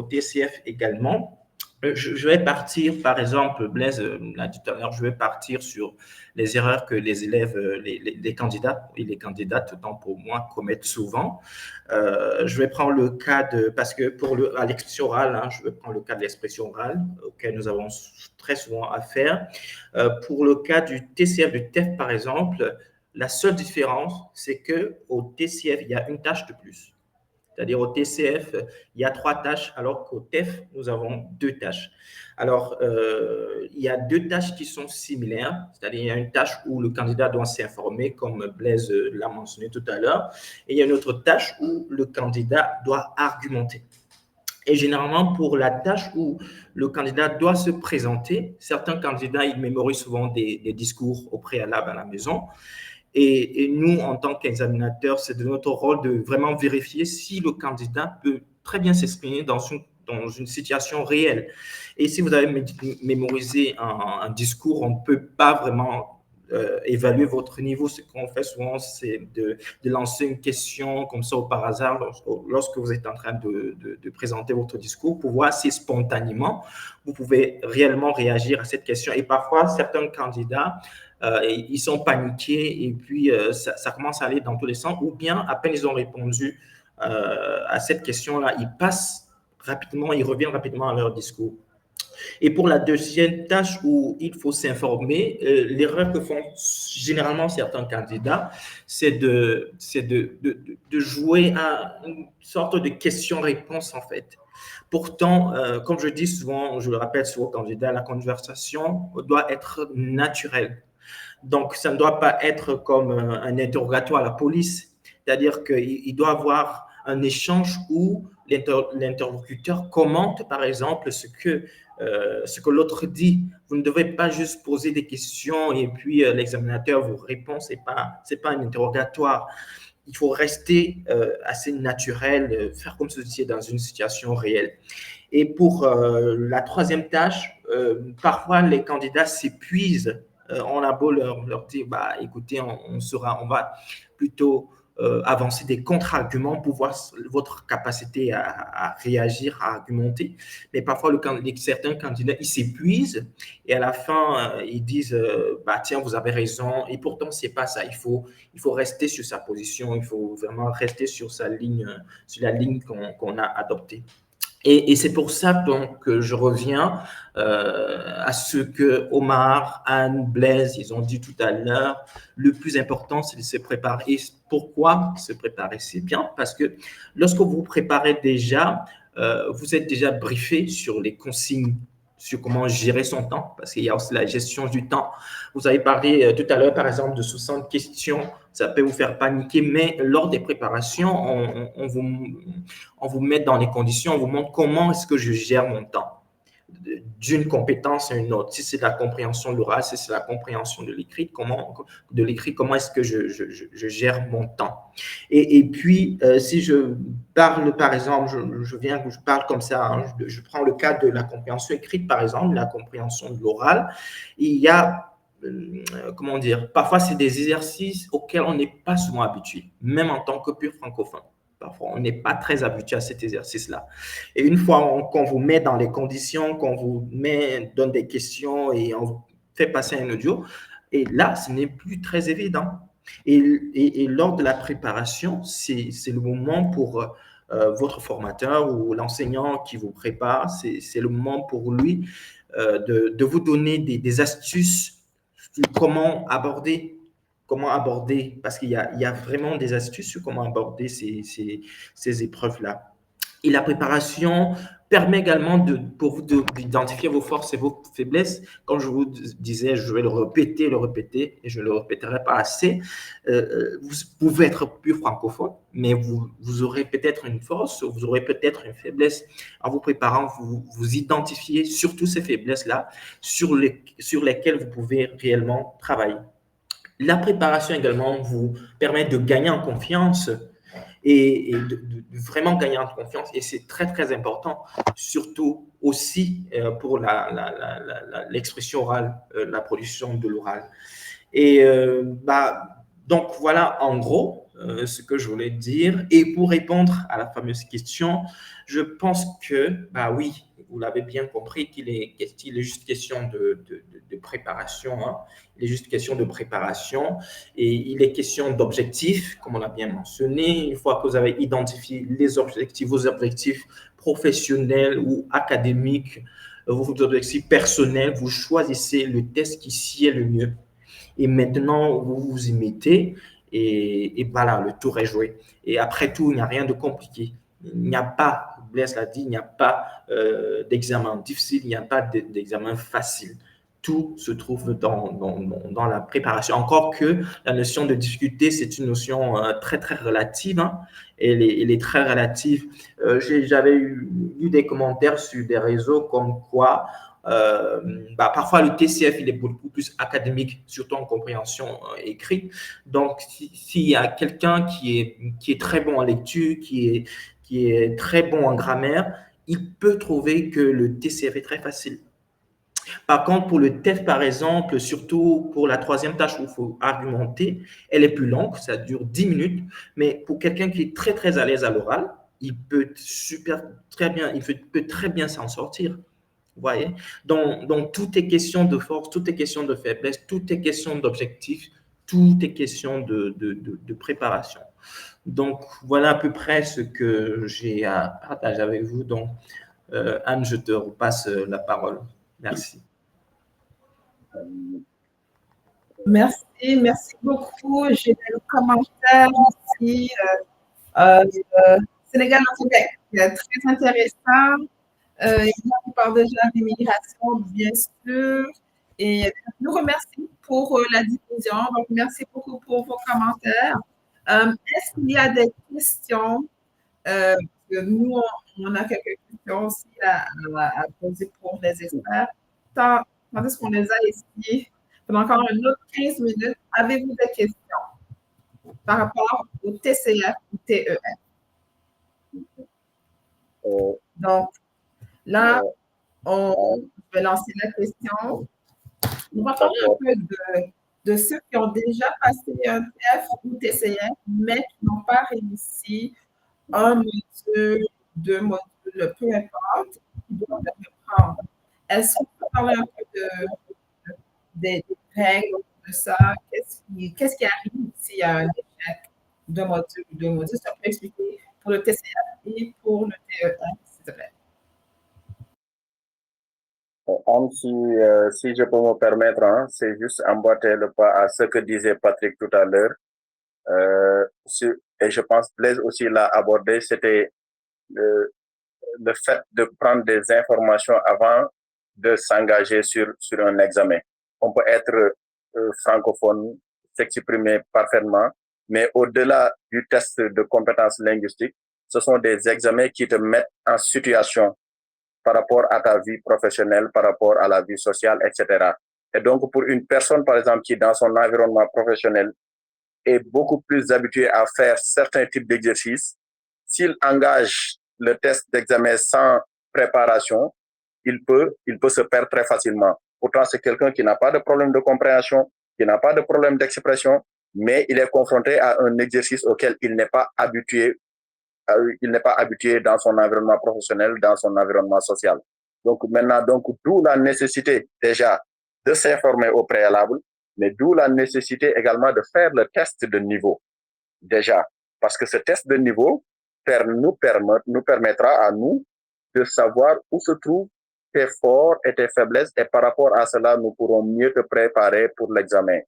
TCF également, je vais partir, par exemple, Blaise l'a dit tout à l'heure, je vais partir sur les erreurs que les élèves, les candidats et les candidates, autant pour moi, commettent souvent. Je vais prendre le cas de, parce que à l'expression orale, hein, je vais prendre le cas de l'expression orale, auquel nous avons très souvent affaire. Pour le cas du TCF, du TEF, par exemple, la seule différence, c'est qu'au TCF, il y a une tâche de plus. C'est-à-dire au TCF, il y a 3 tâches, alors qu'au TEF, nous avons 2 tâches. Alors, il y a 2 tâches qui sont similaires, c'est-à-dire il y a une tâche où le candidat doit s'informer, comme Blaise l'a mentionné tout à l'heure, et il y a une autre tâche où le candidat doit argumenter. Et généralement, pour la tâche où le candidat doit se présenter, certains candidats, ils mémorisent souvent des discours au préalable à la maison. Et nous, en tant qu'examinateurs, c'est de notre rôle de vraiment vérifier si le candidat peut très bien s'exprimer dans une situation réelle. Et si vous avez mémorisé un discours, on ne peut pas vraiment évaluer votre niveau. Ce qu'on fait souvent, c'est de lancer une question comme ça au par hasard lorsque vous êtes en train de présenter votre discours pour voir si spontanément vous pouvez réellement réagir à cette question. Et parfois, certains candidats, ils sont paniqués et puis ça commence à aller dans tous les sens, ou bien à peine ils ont répondu à cette question-là, ils passent rapidement, ils reviennent rapidement à leur discours. Et pour la deuxième tâche où il faut s'informer, l'erreur que font généralement certains candidats, c'est de jouer à une sorte de question-réponse en fait. Pourtant, comme je dis souvent, je le rappelle souvent aux candidats, la conversation doit être naturelle. Donc, ça ne doit pas être comme un interrogatoire à la police, c'est-à-dire qu'il doit y avoir un échange où l'interlocuteur commente, par exemple, ce que l'autre dit. Vous ne devez pas juste poser des questions et puis l'examinateur vous répond. C'est pas un interrogatoire. Il faut rester assez naturel, faire comme si vous étiez dans une situation réelle. Et pour la troisième tâche, parfois les candidats s'épuisent. On a beau leur dire, bah, écoutez, on va plutôt avancer des contre-arguments pour voir votre capacité à réagir, à argumenter. Mais parfois, certains candidats, ils s'épuisent et à la fin, ils disent, bah, tiens, vous avez raison. Et pourtant, c'est pas ça. Il faut rester sur sa position. Il faut vraiment rester sur la ligne qu'on a adoptée. Et c'est pour ça donc que je reviens à ce que Omar, Anne, Blaise, ils ont dit tout à l'heure. Le plus important, c'est de se préparer. Et pourquoi se préparer? C'est bien parce que lorsque vous vous préparez déjà, vous êtes déjà briefé sur les consignes, sur comment gérer son temps, parce qu'il y a aussi la gestion du temps. Vous avez parlé tout à l'heure, par exemple, de 60 questions. Ça peut vous faire paniquer, mais lors des préparations, on vous met dans les conditions, on vous montre comment est-ce que je gère mon temps d'une compétence à une autre. Si c'est la compréhension de l'oral, si c'est la compréhension de l'écrit, comment est-ce que je gère mon temps. Et puis, si je parle, par exemple, je parle comme ça, hein, je prends le cas de la compréhension écrite, par exemple, la compréhension de l'oral, il y a comment dire, parfois c'est des exercices auxquels on n'est pas souvent habitué, même en tant que pur francophone. Parfois, on n'est pas très habitué à cet exercice-là. Et une fois qu'on vous met dans les conditions, qu'on vous donne des questions et on vous fait passer un audio, et là, ce n'est plus très évident. Et lors de la préparation, c'est le moment pour votre formateur ou l'enseignant qui vous prépare, c'est le moment pour lui de vous donner des astuces sur comment aborder, parce qu'il y a vraiment des astuces sur comment aborder ces épreuves-là. Et la préparation permet également pour vous d'identifier vos forces et vos faiblesses. Comme je vous disais, je vais le répéter, et je ne le répéterai pas assez. Vous pouvez être plus francophone, mais vous aurez peut-être une force, vous aurez peut-être une faiblesse. En vous préparant, vous identifiez surtout ces faiblesses-là sur lesquelles vous pouvez réellement travailler. La préparation également vous permet de gagner en confiance et de vraiment gagner en confiance. Et c'est très, très important, surtout aussi pour l'expression orale, la production de l'oral. Et donc, voilà en gros ce que je voulais dire. Et pour répondre à la fameuse question, je pense que, oui, vous l'avez bien compris, qu'il est juste question de préparation. Hein. Il est juste question de préparation et il est question d'objectifs, comme on l'a bien mentionné. Une fois que vous avez identifié vos objectifs professionnels ou académiques, vos objectifs personnels, vous choisissez le test qui s'y est le mieux. Et maintenant, vous vous y mettez et voilà, le tour est joué. Et après tout, il n'y a rien de compliqué. Il n'y a pas, Blaise l'a dit, il n'y a pas d'examen difficile, il n'y a pas d'examen facile. Tout se trouve dans la préparation. Encore que la notion de difficulté, c'est une notion très, très relative. Hein. Elle est très relative. J'avais eu des commentaires sur des réseaux comme quoi parfois, le TCF, il est beaucoup plus académique, surtout en compréhension écrite. Donc, s'il y a quelqu'un qui est très bon en lecture, qui est très bon en grammaire, il peut trouver que le TCF est très facile. Par contre, pour le TEF, par exemple, surtout pour la troisième tâche où il faut argumenter, elle est plus longue, ça dure 10 minutes. Mais pour quelqu'un qui est très, très à l'aise à l'oral, il peut très bien s'en sortir. Vous voyez? Donc, tout est question de force, tout est question de faiblesse, tout est question d'objectif, tout est question de préparation. Donc, voilà à peu près ce que j'ai à partager avec vous. Donc, Anne, je te repasse la parole. Merci. Merci beaucoup. J'ai des commentaires ici. Sénégal en Québec, très intéressant. On parle déjà d'immigration, bien sûr. Et nous remercie pour la diffusion. Donc, merci beaucoup pour vos commentaires. Est-ce qu'il y a des questions? Nous, on a quelques questions aussi à poser pour les experts. Tandis qu'on les a ici pendant encore une autre 15 minutes, avez-vous des questions par rapport au TCF ou TEF? Donc, là, je vais lancer la question. On va parler un peu de ceux qui ont déjà passé un TF ou TCF, mais qui n'ont pas réussi un module, deux modules, peu importe, qui doivent le reprendre. Est-ce qu'on peut parler un peu des règles de ça? Qu'est-ce qui arrive s'il y a un échec d'un module ou deux modules? Ça peut expliquer pour le TCF et pour le TEF, s'il te plaît. Anne, si je peux me permettre, hein, c'est juste emboîter le pas à ce que disait Patrick tout à l'heure. Et je pense Blaise aussi l'a abordé, c'était le fait de prendre des informations avant de s'engager sur un examen. On peut être francophone, s'exprimer parfaitement, mais au-delà du test de compétences linguistiques, ce sont des examens qui te mettent en situation par rapport à ta vie professionnelle, par rapport à la vie sociale, etc. Et donc, pour une personne, par exemple, qui dans son environnement professionnel est beaucoup plus habituée à faire certains types d'exercices, s'il engage le test d'examen sans préparation, il peut se perdre très facilement. Pourtant, c'est quelqu'un qui n'a pas de problème de compréhension, qui n'a pas de problème d'expression, mais il est confronté à un exercice auquel il n'est pas habitué dans son environnement professionnel, dans son environnement social. Donc maintenant, d'où la nécessité déjà de s'informer au préalable, mais d'où la nécessité également de faire le test de niveau déjà. Parce que ce test de niveau nous permettra à nous de savoir où se trouvent tes forts et tes faiblesses, et par rapport à cela, nous pourrons mieux te préparer pour l'examen.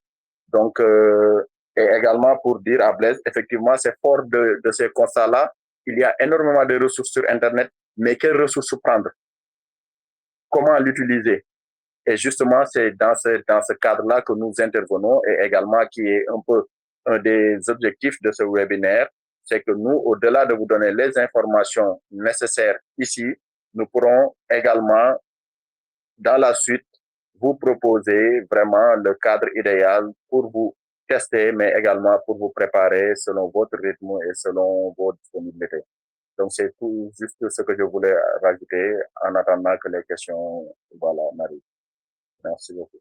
Donc, et également pour dire à Blaise, effectivement, c'est fort de ces constats-là. Il y a énormément de ressources sur Internet, mais quelles ressources prendre? Comment l'utiliser? Et justement, c'est dans ce cadre-là que nous intervenons, et également qui est un peu un des objectifs de ce webinaire, c'est que nous, au-delà de vous donner les informations nécessaires ici, nous pourrons également, dans la suite, vous proposer vraiment le cadre idéal pour vous tester, mais également pour vous préparer selon votre rythme et selon vos disponibilités. Donc, c'est tout juste ce que je voulais rajouter en attendant que les questions, voilà, m'arrivent. Merci beaucoup.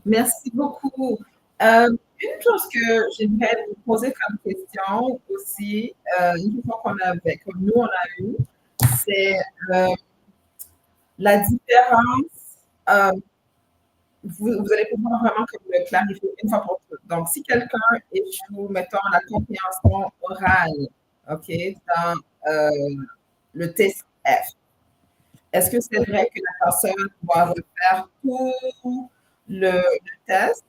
Merci beaucoup. Une chose que j'aimerais vous poser comme question aussi, une question que nous on a eue, c'est la différence. Vous allez pouvoir vraiment comme le clarifier une fois pour toutes. Donc, si quelqu'un échoue, mettons, la compréhension orale, OK, dans le test F, est-ce que c'est vrai que la personne doit refaire tout le test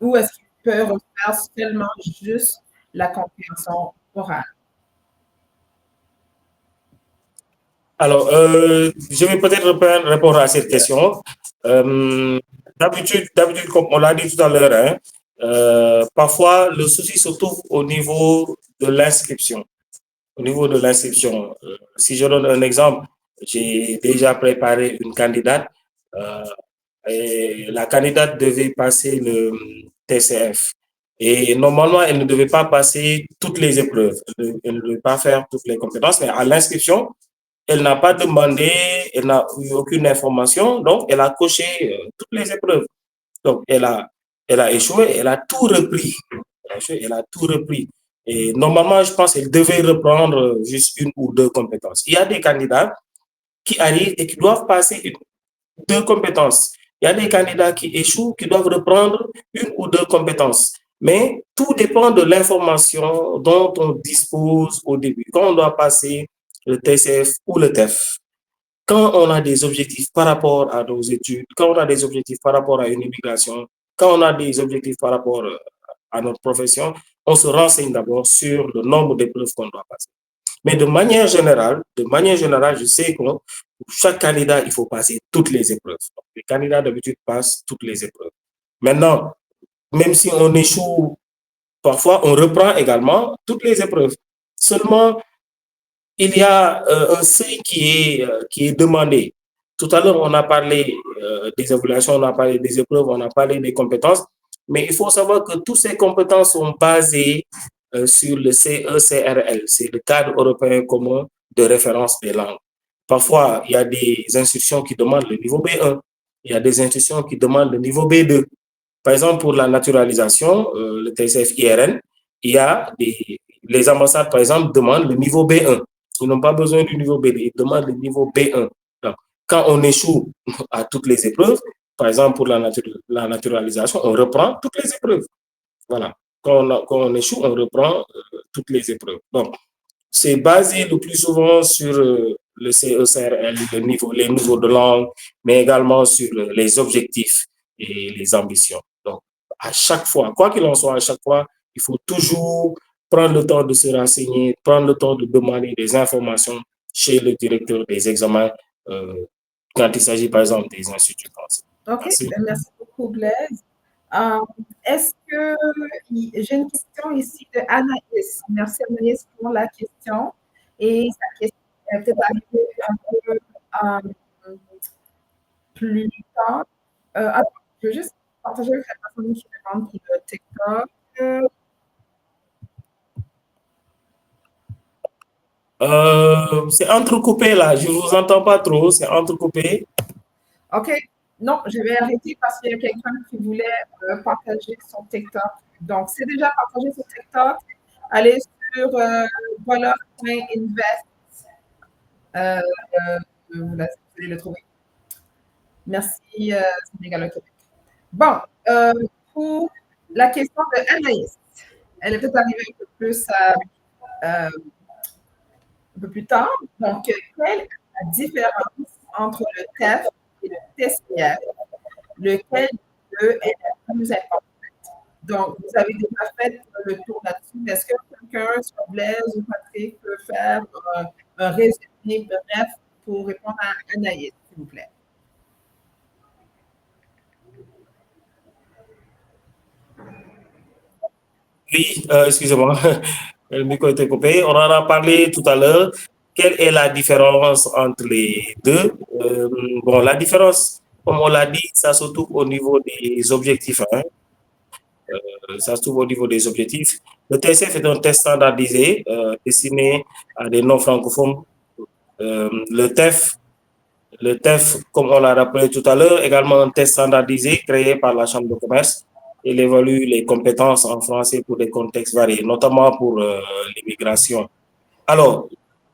ou est-ce qu'il peut refaire seulement juste la compréhension orale? Alors, je vais peut-être répondre à cette question. D'habitude, comme on l'a dit tout à l'heure, parfois le souci se trouve au niveau de l'inscription. Au niveau de l'inscription, si je donne un exemple, j'ai déjà préparé une candidate et la candidate devait passer le TCF. Et normalement, elle ne devait pas passer toutes les épreuves. Elle ne devait pas faire toutes les compétences, mais à l'inscription, elle n'a pas demandé, elle n'a eu aucune information, donc elle a coché toutes les épreuves. Donc, elle a échoué, elle a tout repris. Elle a tout repris. Et normalement, je pense qu'elle devait reprendre juste une ou deux compétences. Il y a des candidats qui arrivent et qui doivent passer deux compétences. Il y a des candidats qui échouent, qui doivent reprendre une ou deux compétences. Mais tout dépend de l'information dont on dispose au début. Quand on doit passer le TCF ou le TEF, quand on a des objectifs par rapport à nos études, quand on a des objectifs par rapport à une immigration, quand on a des objectifs par rapport à notre profession, on se renseigne d'abord sur le nombre d'épreuves qu'on doit passer. Mais de manière générale, je sais que pour chaque candidat, il faut passer toutes les épreuves. Donc, les candidats d'habitude passent toutes les épreuves. Maintenant, même si on échoue, parfois on reprend également toutes les épreuves. Seulement, il y a un seuil qui est demandé. Tout à l'heure, on a parlé des évaluations, on a parlé des épreuves, on a parlé des compétences, mais il faut savoir que toutes ces compétences sont basées sur le CECRL, c'est le cadre européen commun de référence des langues. Parfois, il y a des institutions qui demandent le niveau B1, il y a des institutions qui demandent le niveau B2. Par exemple, pour la naturalisation, le TCF IRN, il y a les ambassades, par exemple, demandent le niveau B1. Ils n'ont pas besoin du niveau B2, ils demandent le niveau B1. Donc, quand on échoue à toutes les épreuves, par exemple pour la naturalisation, on reprend toutes les épreuves. Voilà. Quand on échoue, on reprend toutes les épreuves. Donc, c'est basé le plus souvent sur le CECRL, les niveaux de langue, mais également sur les objectifs et les ambitions. Donc, à chaque fois, quoi qu'il en soit, à chaque fois, il faut toujours prendre le temps de se renseigner, prendre le temps de demander des informations chez le directeur des examens quand il s'agit, par exemple, des instituts français. OK, merci beaucoup, Blaise. Est-ce que j'ai une question ici de Anaïs. Merci Anaïs pour la question. Et sa question est peut-être arrivée un peu plus tard. Attends, je vais juste partager avec la personne qui demande pour le TikTok. C'est entrecoupé là, je ne vous entends pas trop, c'est entrecoupé. OK. Non, je vais arrêter parce qu'il y a quelqu'un qui voulait partager son TikTok. Donc, c'est déjà partagé sur TikTok. Allez sur voleur.invest. Vous allez le trouver. Merci, Sénégal au Québec. Bon, pour la question de Anaïs. Elle est peut-être arrivée un peu plus un peu plus tard. Donc, quelle est la différence entre le TEF et le TCF? Lequel des deux est la plus importante? Donc, vous avez déjà fait le tour là-dessus. Est-ce que quelqu'un, soit Blaise ou Patrick, peut faire un résumé bref pour répondre à Anaïs, s'il vous plaît? Oui, excusez-moi, le micro était coupé. On en a parlé tout à l'heure. Quelle est la différence entre les deux? Bon, la différence, comme on l'a dit, ça se trouve au niveau des objectifs, hein. Ça se trouve au niveau des objectifs. Le TCF est un test standardisé destiné à des non-francophones. Le TEF, comme on l'a rappelé tout à l'heure, également un test standardisé créé par la Chambre de commerce. Il évalue les compétences en français pour des contextes variés, notamment pour l'immigration. Alors,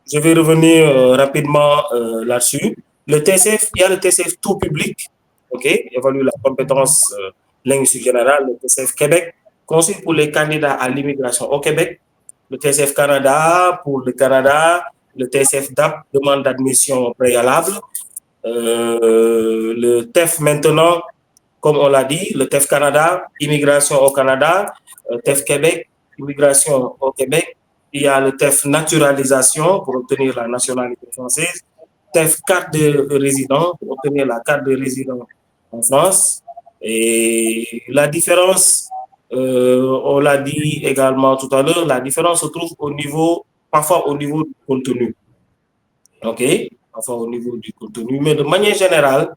je vais revenir rapidement là-dessus. Le TCF, il y a le TCF tout public, OK, évalue la compétence linguistique générale, le TCF Québec, conçu pour les candidats à l'immigration au Québec, le TCF Canada pour le Canada, le TCF DAP, demande d'admission préalable, le TEF maintenant, comme on l'a dit, le TEF Canada, immigration au Canada, TEF Québec, immigration au Québec. Il y a le TEF naturalisation pour obtenir la nationalité française, TEF carte de résident pour obtenir la carte de résident en France. Et la différence, on l'a dit également tout à l'heure, la différence se trouve au niveau, parfois au niveau du contenu. OK? Enfin, au niveau du contenu. Mais de manière générale,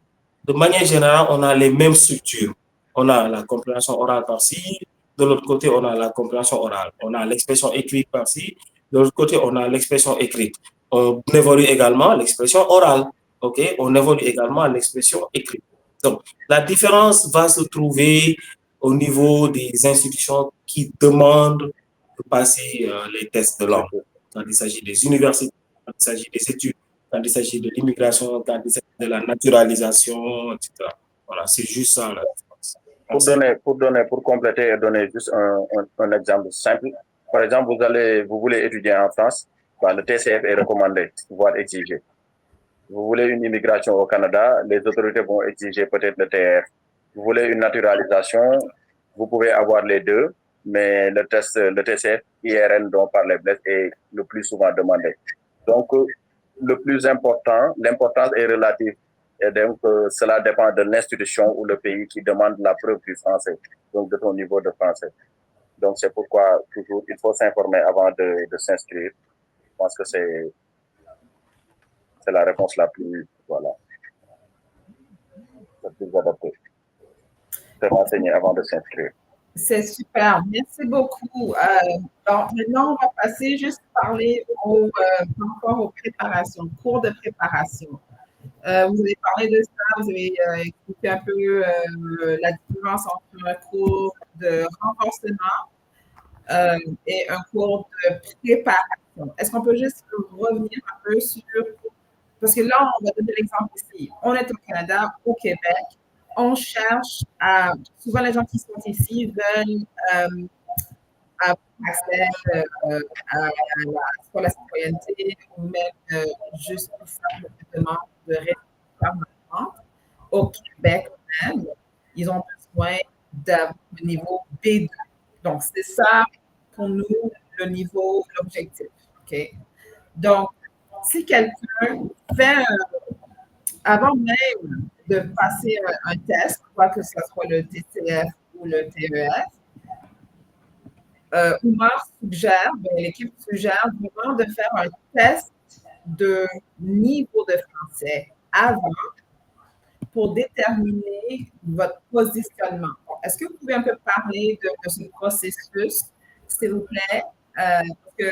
on a les mêmes structures. On a la compréhension orale par-ci, de l'autre côté, on a la compréhension orale. On a l'expression écrite par-ci, de l'autre côté, on a l'expression écrite. On évolue également l'expression orale. OK? On évolue également l'expression écrite. Donc, la différence va se trouver au niveau des institutions qui demandent de passer les tests de langue. Quand il s'agit des universités, quand il s'agit des études, quand il s'agit de l'immigration, quand il s'agit de la naturalisation, etc. Voilà, c'est juste ça la différence. Pour compléter et donner juste un exemple simple, par exemple, vous voulez étudier en France, le TCF est recommandé, voire exigé. Vous voulez une immigration au Canada, les autorités vont exiger peut-être le TF. Vous voulez une naturalisation, vous pouvez avoir les deux, mais le TCF IRN dont parlait Blaise est le plus souvent demandé. Donc, le plus important, l'importance est relative. Et donc, cela dépend de l'institution ou le pays qui demande la preuve du français, donc de ton niveau de français. Donc, c'est pourquoi toujours, il faut s'informer avant de s'inscrire. Je pense que c'est la réponse la plus, voilà, la plus adaptée. Se renseigner avant de s'inscrire. C'est super, merci beaucoup. Bon, maintenant, on va passer juste parler encore aux préparations, cours de préparation. Vous avez parlé de ça, vous avez expliqué un peu la différence entre un cours de renforcement et un cours de préparation. Est-ce qu'on peut juste revenir un peu sur... Parce que là, on va donner l'exemple ici. On est au Canada, au Québec. On cherche à... Souvent, les gens qui sont ici veulent accès à la citoyenneté ou même juste pour faire le demande de résidence permanente. Au Québec même, ils ont besoin d'un niveau B2. Donc, c'est ça pour nous le niveau, l'objectif. OK? Donc, si quelqu'un fait avant même de passer un test, quoi que ce soit le TCF ou le TEF, Oumar suggère, l'équipe suggère vraiment de faire un test de niveau de français avant pour déterminer votre positionnement. Est-ce que vous pouvez un peu parler de ce processus, s'il vous plaît? Parce que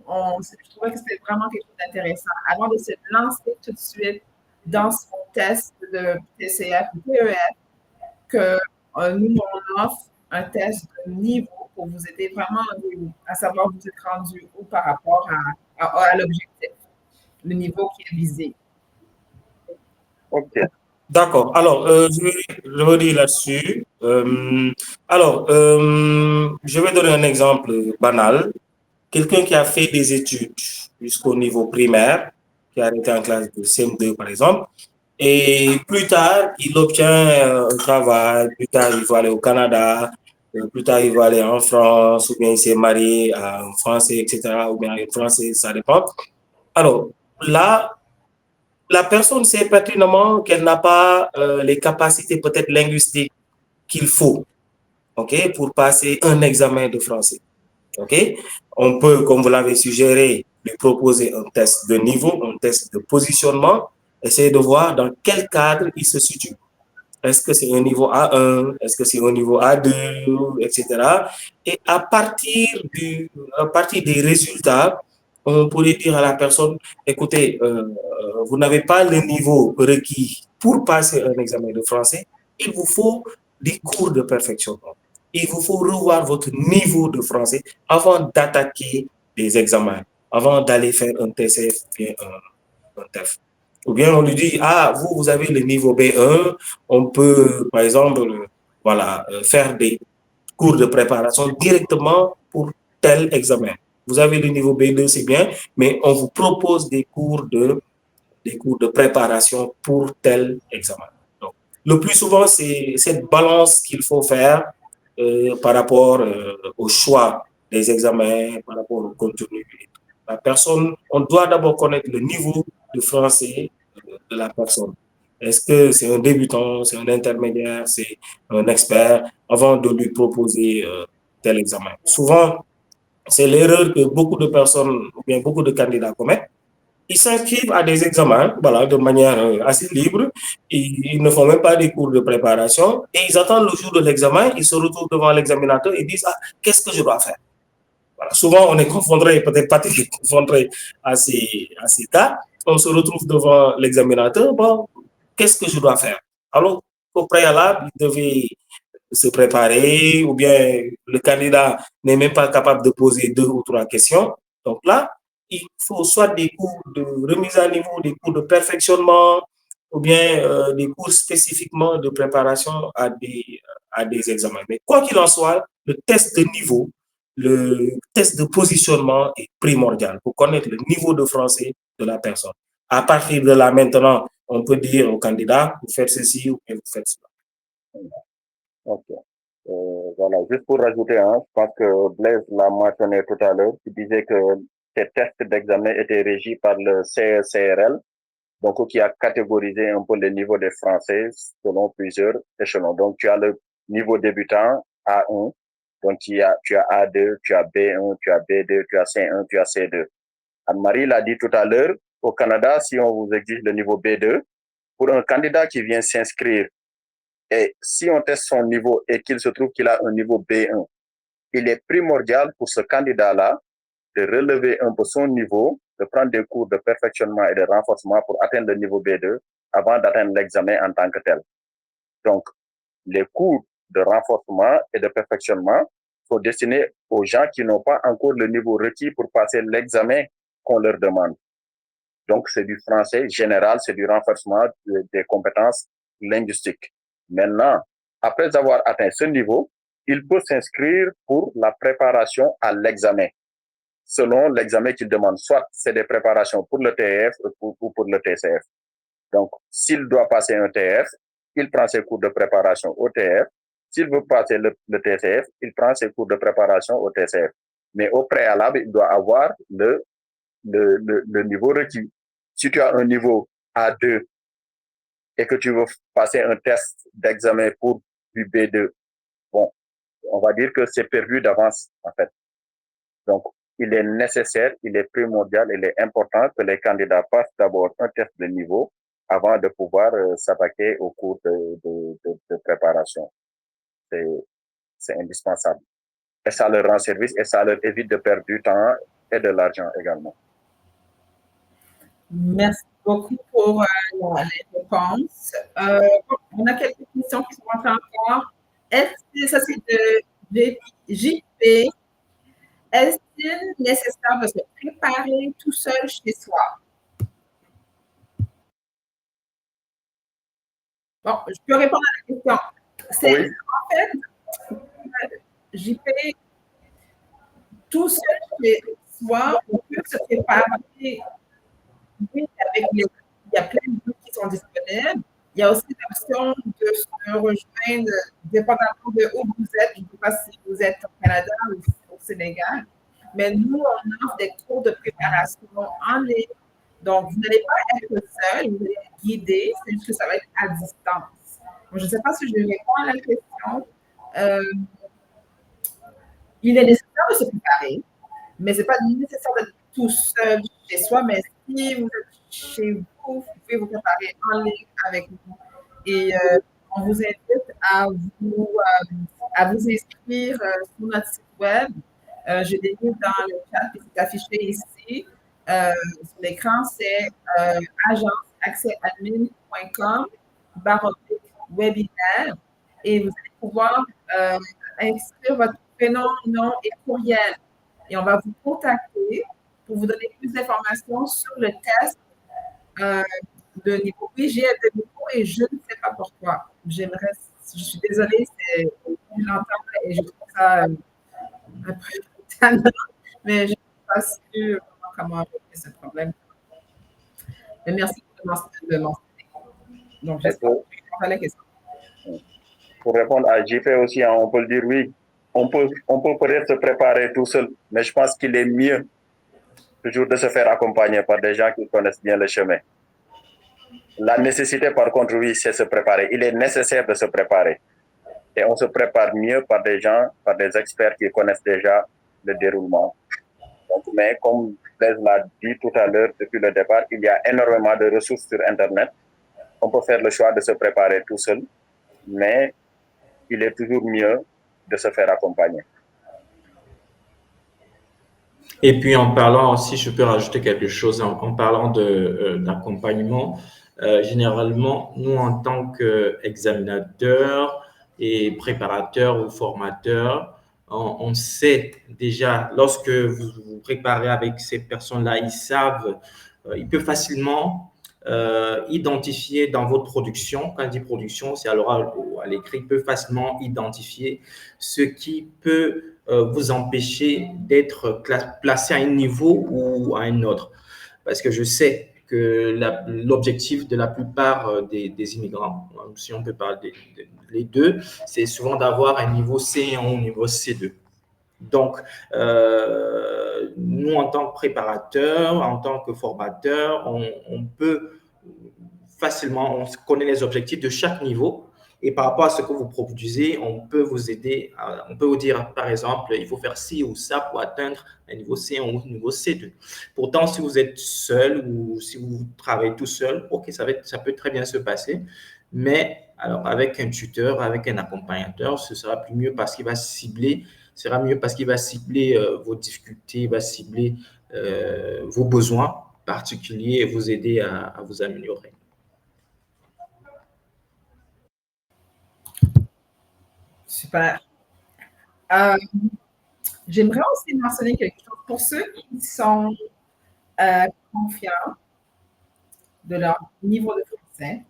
je trouvais que c'était vraiment quelque chose d'intéressant. Avant de se lancer tout de suite dans son test de TCF ou TEF, que nous, on offre un test de niveau pour vous aider vraiment à savoir où vous êtes rendu où par rapport à l'objectif, le niveau qui est visé. OK. D'accord. Alors, je vais revenir là-dessus. Je vais donner un exemple banal. Quelqu'un qui a fait des études jusqu'au niveau primaire, qui a arrêté en classe de CM2 par exemple, et plus tard, il obtient un travail, plus tard, il va aller au Canada, plus tard, il va aller en France, ou bien il s'est marié à un Français, etc., ou bien à une Française, ça dépend. Alors, là, la personne sait pertinemment qu'elle n'a pas les capacités peut-être linguistiques qu'il faut, ok, pour passer un examen de français. Ok, on peut, comme vous l'avez suggéré, lui proposer un test de niveau, un test de positionnement, essayer de voir dans quel cadre il se situe. Est-ce que c'est un niveau A1, est-ce que c'est un niveau A2, etc. Et à partir des résultats, on pourrait dire à la personne, écoutez, vous n'avez pas le niveau requis pour passer un examen de français, il vous faut des cours de perfectionnement. Il vous faut revoir votre niveau de français avant d'attaquer les examens, avant d'aller faire un TCF ou bien un TEF. Ou bien on lui dit, ah, vous avez le niveau B1, on peut, par exemple, voilà, faire des cours de préparation directement pour tel examen. Vous avez le niveau B2, c'est bien, mais on vous propose des cours de préparation pour tel examen. Donc, le plus souvent, c'est cette balance qu'il faut faire par rapport au choix des examens, par rapport au contenu. La personne, on doit d'abord connaître le niveau de français de la personne. Est-ce que c'est un débutant, c'est un intermédiaire, c'est un expert, avant de lui proposer tel examen. Souvent, c'est l'erreur que beaucoup de personnes, ou bien beaucoup de candidats commettent. Ils s'inscrivent à des examens, voilà, de manière assez libre. Ils ne font même pas des cours de préparation et ils attendent le jour de l'examen. Ils se retrouvent devant l'examinateur et disent, ah, qu'est-ce que je dois faire? Voilà. Souvent, on est confronté, peut-être pas confronté à ces cas. On se retrouve devant l'examinateur. Bon, qu'est-ce que je dois faire? Alors, au préalable, il devait se préparer ou bien le candidat n'est même pas capable de poser 2 ou 3 questions. Donc là, il faut soit des cours de remise à niveau, des cours de perfectionnement ou bien des cours spécifiquement de préparation à des examens. Mais quoi qu'il en soit, le test de niveau, le test de positionnement est primordial pour connaître le niveau de français de la personne. À partir de là, maintenant, on peut dire au candidat, vous faites ceci ou bien vous faites cela. Ok. Voilà, juste pour rajouter, hein, je pense que Blaise l'a mentionné tout à l'heure, qui disait que ces tests d'examen étaient régis par le CRL, donc qui a catégorisé un peu le niveau des Français selon plusieurs échelons. Donc, tu as le niveau débutant A1, donc tu as A2, tu as B1, tu as B2, tu as C1, tu as C2. Anne-Marie l'a dit tout à l'heure, au Canada, si on vous exige le niveau B2, pour un candidat qui vient s'inscrire, et si on teste son niveau et qu'il se trouve qu'il a un niveau B1, il est primordial pour ce candidat-là de relever un peu son niveau, de prendre des cours de perfectionnement et de renforcement pour atteindre le niveau B2 avant d'atteindre l'examen en tant que tel. Donc, les cours de renforcement et de perfectionnement sont destinés aux gens qui n'ont pas encore le niveau requis pour passer l'examen qu'on leur demande. Donc, c'est du français général, c'est du renforcement des compétences linguistiques. Maintenant, après avoir atteint ce niveau, il peut s'inscrire pour la préparation à l'examen, selon l'examen qu'il demande. Soit c'est des préparations pour le TF ou pour le TCF. Donc, s'il doit passer un TF, il prend ses cours de préparation au TF. S'il veut passer le TCF, il prend ses cours de préparation au TCF. Mais au préalable, il doit avoir le niveau requis. Si tu as un niveau A2 et que tu veux passer un test d'examen pour du B2, bon, on va dire que c'est perdu d'avance, en fait. Donc, il est nécessaire, il est primordial, il est important que les candidats passent d'abord un test de niveau avant de pouvoir s'attaquer au cours de préparation. C'est indispensable. Et ça leur rend service et ça leur évite de perdre du temps et de l'argent également. Merci beaucoup pour les réponses. On a quelques questions qui sont rentrées encore. Est-ce que ça, c'est de JP? Est-il nécessaire de se préparer tout seul chez soi? Bon, je peux répondre à la question. Oui. En fait, JP, tout seul chez soi, on peut se préparer. Oui, il y a plein de groupes qui sont disponibles. Il y a aussi l'option de se rejoindre, dépendamment de où vous êtes. Je ne sais pas si vous êtes au Canada ou au Sénégal, mais nous, on offre des cours de préparation en ligne. Donc, vous n'allez pas être seul, vous allez être guidé, c'est juste que ça va être à distance. Donc, je ne sais pas si je réponds à la question. Il est nécessaire de se préparer, mais ce n'est pas nécessaire d'être tout seul chez soi, mais si vous êtes chez vous, vous pouvez vous préparer en ligne avec nous. Et on vous invite à vous inscrire sur notre site web. Je l'ai mis dans le chat qui est affiché ici. Sur l'écran, c'est agenceaccessadmin.com/webinaire et vous allez pouvoir inscrire votre prénom, nom et courriel. Et on va vous contacter pour vous donner plus d'informations sur le test de niveau. Oui, j'ai été beaucoup et je ne sais pas pourquoi. Je suis désolée, je l'entends et je trouve ça un peu tannant, mais je ne sais pas sûre comment régler ce problème. Mais merci de mentionner. Donc, j'espère que je comprends la question. Pour répondre à JP aussi, hein, on peut le dire oui. On peut peut-être se préparer tout seul, mais je pense qu'il est mieux toujours de se faire accompagner par des gens qui connaissent bien le chemin. La nécessité, par contre, oui, c'est se préparer. Il est nécessaire de se préparer. Et on se prépare mieux par des gens, par des experts qui connaissent déjà le déroulement. Donc, mais comme Blaise l'a dit tout à l'heure, depuis le départ, il y a énormément de ressources sur Internet. On peut faire le choix de se préparer tout seul, mais il est toujours mieux de se faire accompagner. Et puis en parlant, si je peux rajouter quelque chose, en parlant d'accompagnement, généralement, nous en tant qu'examinateurs et préparateurs ou formateurs, on sait déjà, lorsque vous vous préparez avec ces personnes-là, ils savent, ils peuvent facilement identifier dans votre production, quand je dis production, c'est à l'oral ou à l'écrit, ils peuvent facilement identifier ce qui peut vous empêcher d'être placé à un niveau ou à un autre. Parce que je sais que l'objectif de la plupart des immigrants, si on peut parler les deux, c'est souvent d'avoir un niveau C1 ou un niveau C2. Donc, nous, en tant que préparateurs, en tant que formateurs, on peut facilement, on connaît les objectifs de chaque niveau. Et par rapport à ce que vous produisez, on peut vous aider, on peut vous dire, par exemple, il faut faire ci ou ça pour atteindre un niveau C1 ou un niveau C2. Pourtant, si vous êtes seul ou si vous travaillez tout seul, OK, ça peut très bien se passer. Mais alors, avec un tuteur, avec un accompagnateur, ce sera plus mieux parce qu'il va cibler vos difficultés, il va cibler vos besoins particuliers et vous aider à vous améliorer. Super. J'aimerais aussi mentionner quelque chose. Pour ceux qui sont confiants de leur niveau de français,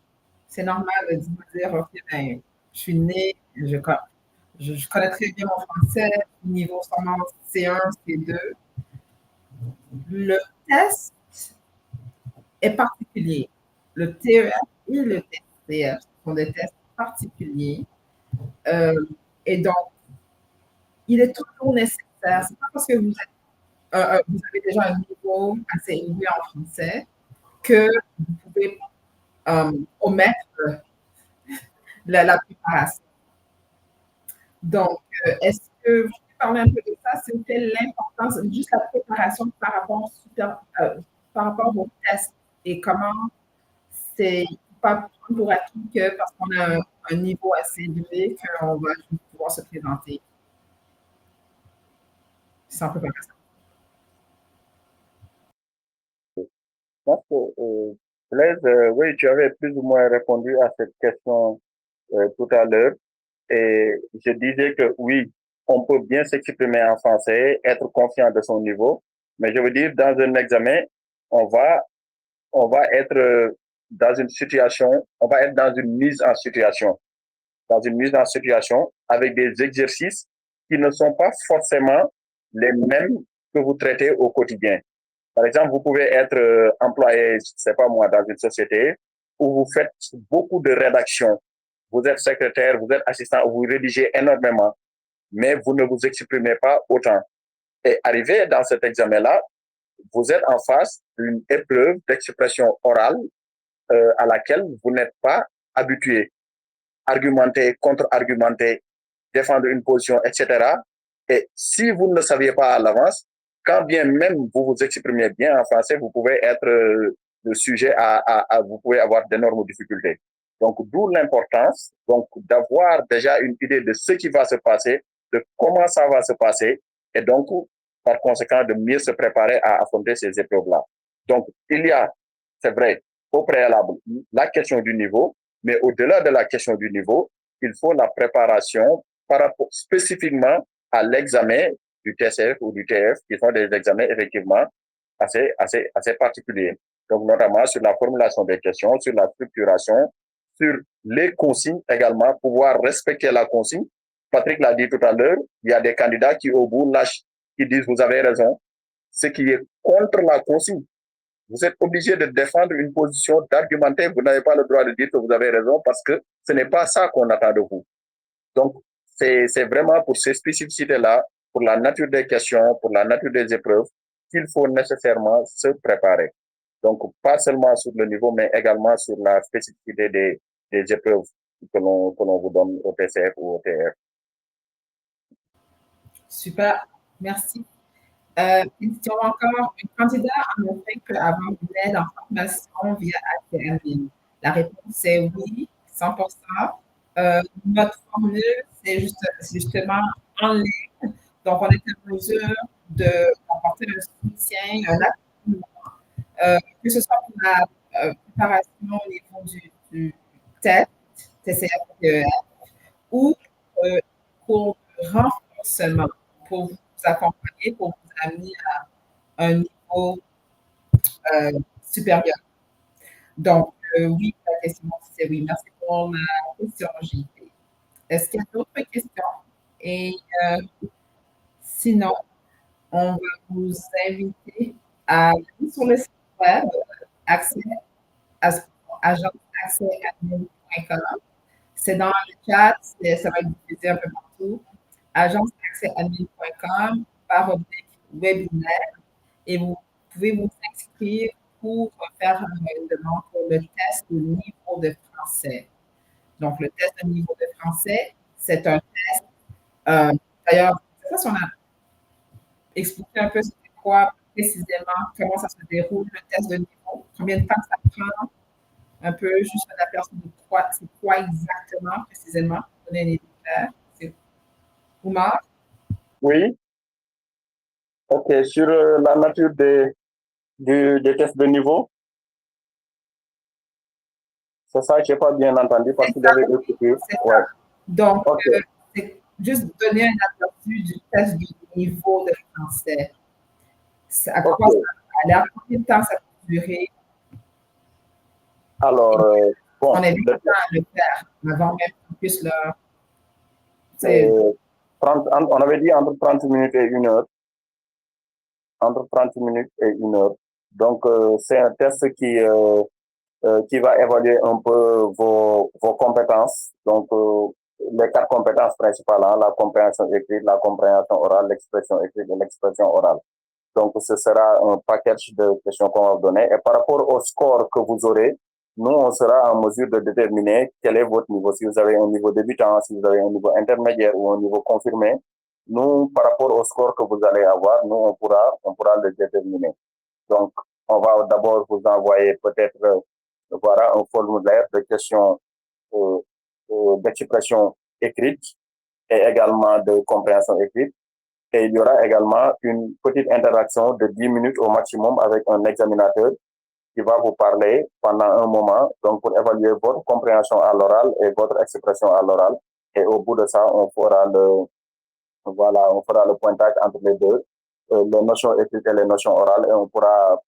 c'est normal de dire, OK, ben, je suis née, je connais très bien mon français, niveau sûrement C1, C2. Le test est particulier. Le TEF et le TCF sont des tests particuliers. Et donc, il est toujours nécessaire. C'est pas parce que vous avez déjà un niveau assez élevé en français que vous pouvez omettre la préparation. Donc, est-ce que vous pouvez parler un peu de ça? C'était l'importance, juste la préparation par rapport au test et comment c'est pas pour acquis que parce qu'on a un niveau assez élevé qu'on va pouvoir se présenter sans préparation. Blaise, oui, tu avais plus ou moins répondu à cette question tout à l'heure. Et je disais que oui, on peut bien s'exprimer en français, être confiant de son niveau, mais je veux dire, dans un examen, on va être dans une situation, on va être dans une mise en situation. dans une mise en situation avec des exercices qui ne sont pas forcément les mêmes que vous traitez au quotidien. Par exemple, vous pouvez être employé, je ne sais pas moi, dans une société où vous faites beaucoup de rédaction. Vous êtes secrétaire, vous êtes assistant, vous rédigez énormément, mais vous ne vous exprimez pas autant. Et arrivé dans cet examen-là, vous êtes en face d'une épreuve d'expression orale à laquelle vous n'êtes pas habitué. Argumenter, contre-argumenter, défendre une position, etc. Et si vous ne le saviez pas à l'avance, quand bien même vous vous exprimez bien en français, vous pouvez être le sujet vous pouvez avoir d'énormes difficultés. Donc, d'où l'importance donc d'avoir déjà une idée de ce qui va se passer, de comment ça va se passer, et donc, par conséquent, de mieux se préparer à affronter ces épreuves-là. Donc, il y a, c'est vrai, au préalable, la question du niveau, mais au-delà de la question du niveau, il faut la préparation par rapport spécifiquement à l'examen du TCF ou du TF, qui sont des examens effectivement assez particuliers. Donc, notamment sur la formulation des questions, sur la structuration, sur les consignes également, pouvoir respecter la consigne. Patrick l'a dit tout à l'heure, il y a des candidats qui, au bout, lâchent, qui disent vous avez raison, ce qui est contre la consigne. Vous êtes obligé de défendre une position, d'argumenter. Vous n'avez pas le droit de dire que vous avez raison parce que ce n'est pas ça qu'on attend de vous. Donc, c'est vraiment pour ces spécificités-là, pour la nature des questions, pour la nature des épreuves, qu'il faut nécessairement se préparer. Donc, pas seulement sur le niveau, mais également sur la spécificité des épreuves que l'on vous donne au TCF ou au TF. Super, merci. Question encore. Un candidat a montré qu'avant une aide en formation via ATM. La réponse est oui, 100%. Notre formule, c'est justement en ligne. Donc, on est en mesure d'apporter un soutien, un accompagnement, que ce soit pour la préparation au niveau du test, TCF, TEF, ou pour le renforcement, pour vous accompagner, pour vous amener à un niveau supérieur. Donc, oui, la question, c'est oui. Merci pour la question, JP. Est-ce qu'il y a d'autres questions? Et sinon, on va vous inviter à aller sur le site web agenceaccèsadmin.com. C'est dans le chat, ça va être diffusé un peu partout. agenceaccèsadmin.com /webinaire et vous pouvez vous inscrire pour faire une demande pour le test de niveau de français. Donc, le test de niveau de français, c'est un test. D'ailleurs, je ne sais pas si on a expliqué un peu c'était quoi précisément, comment ça se déroule, le test de niveau, combien de temps ça prend, un peu juste un aperçu de quoi, c'est quoi exactement, précisément, pour donner une idée claire. C'est Oumar? Oui. OK. Sur la nature des tests de niveau, c'est ça, je n'ai pas bien entendu parce qu'il y avait deux coupures. Ouais. Donc, okay. C'est juste donner un aperçu du test de niveau de français. À quoi ça va aller, à combien de temps ça peut durer? Alors, bon. On est bien à le faire avant même qu'on puisse le. On avait dit entre 30 minutes et 1 heure. Entre 30 minutes et 1 heure. Donc, c'est un test qui va évaluer un peu vos compétences. Donc, les 4 compétences principales, hein, la compréhension écrite, la compréhension orale, l'expression écrite et l'expression orale. Donc, ce sera un package de questions qu'on va vous donner. Et par rapport au score que vous aurez, nous, on sera en mesure de déterminer quel est votre niveau. Si vous avez un niveau débutant, si vous avez un niveau intermédiaire ou un niveau confirmé, nous, par rapport au score que vous allez avoir, nous, on pourra le déterminer. Donc, on va d'abord vous envoyer peut-être un formulaire de questions d'expression écrite et également de compréhension écrite. Et il y aura également une petite interaction de 10 minutes au maximum avec un examinateur qui va vous parler pendant un moment, donc pour évaluer votre compréhension à l'oral et votre expression à l'oral. Et au bout de ça, on fera le pointage entre les deux, les notions écrites et les notions orales, et on pourra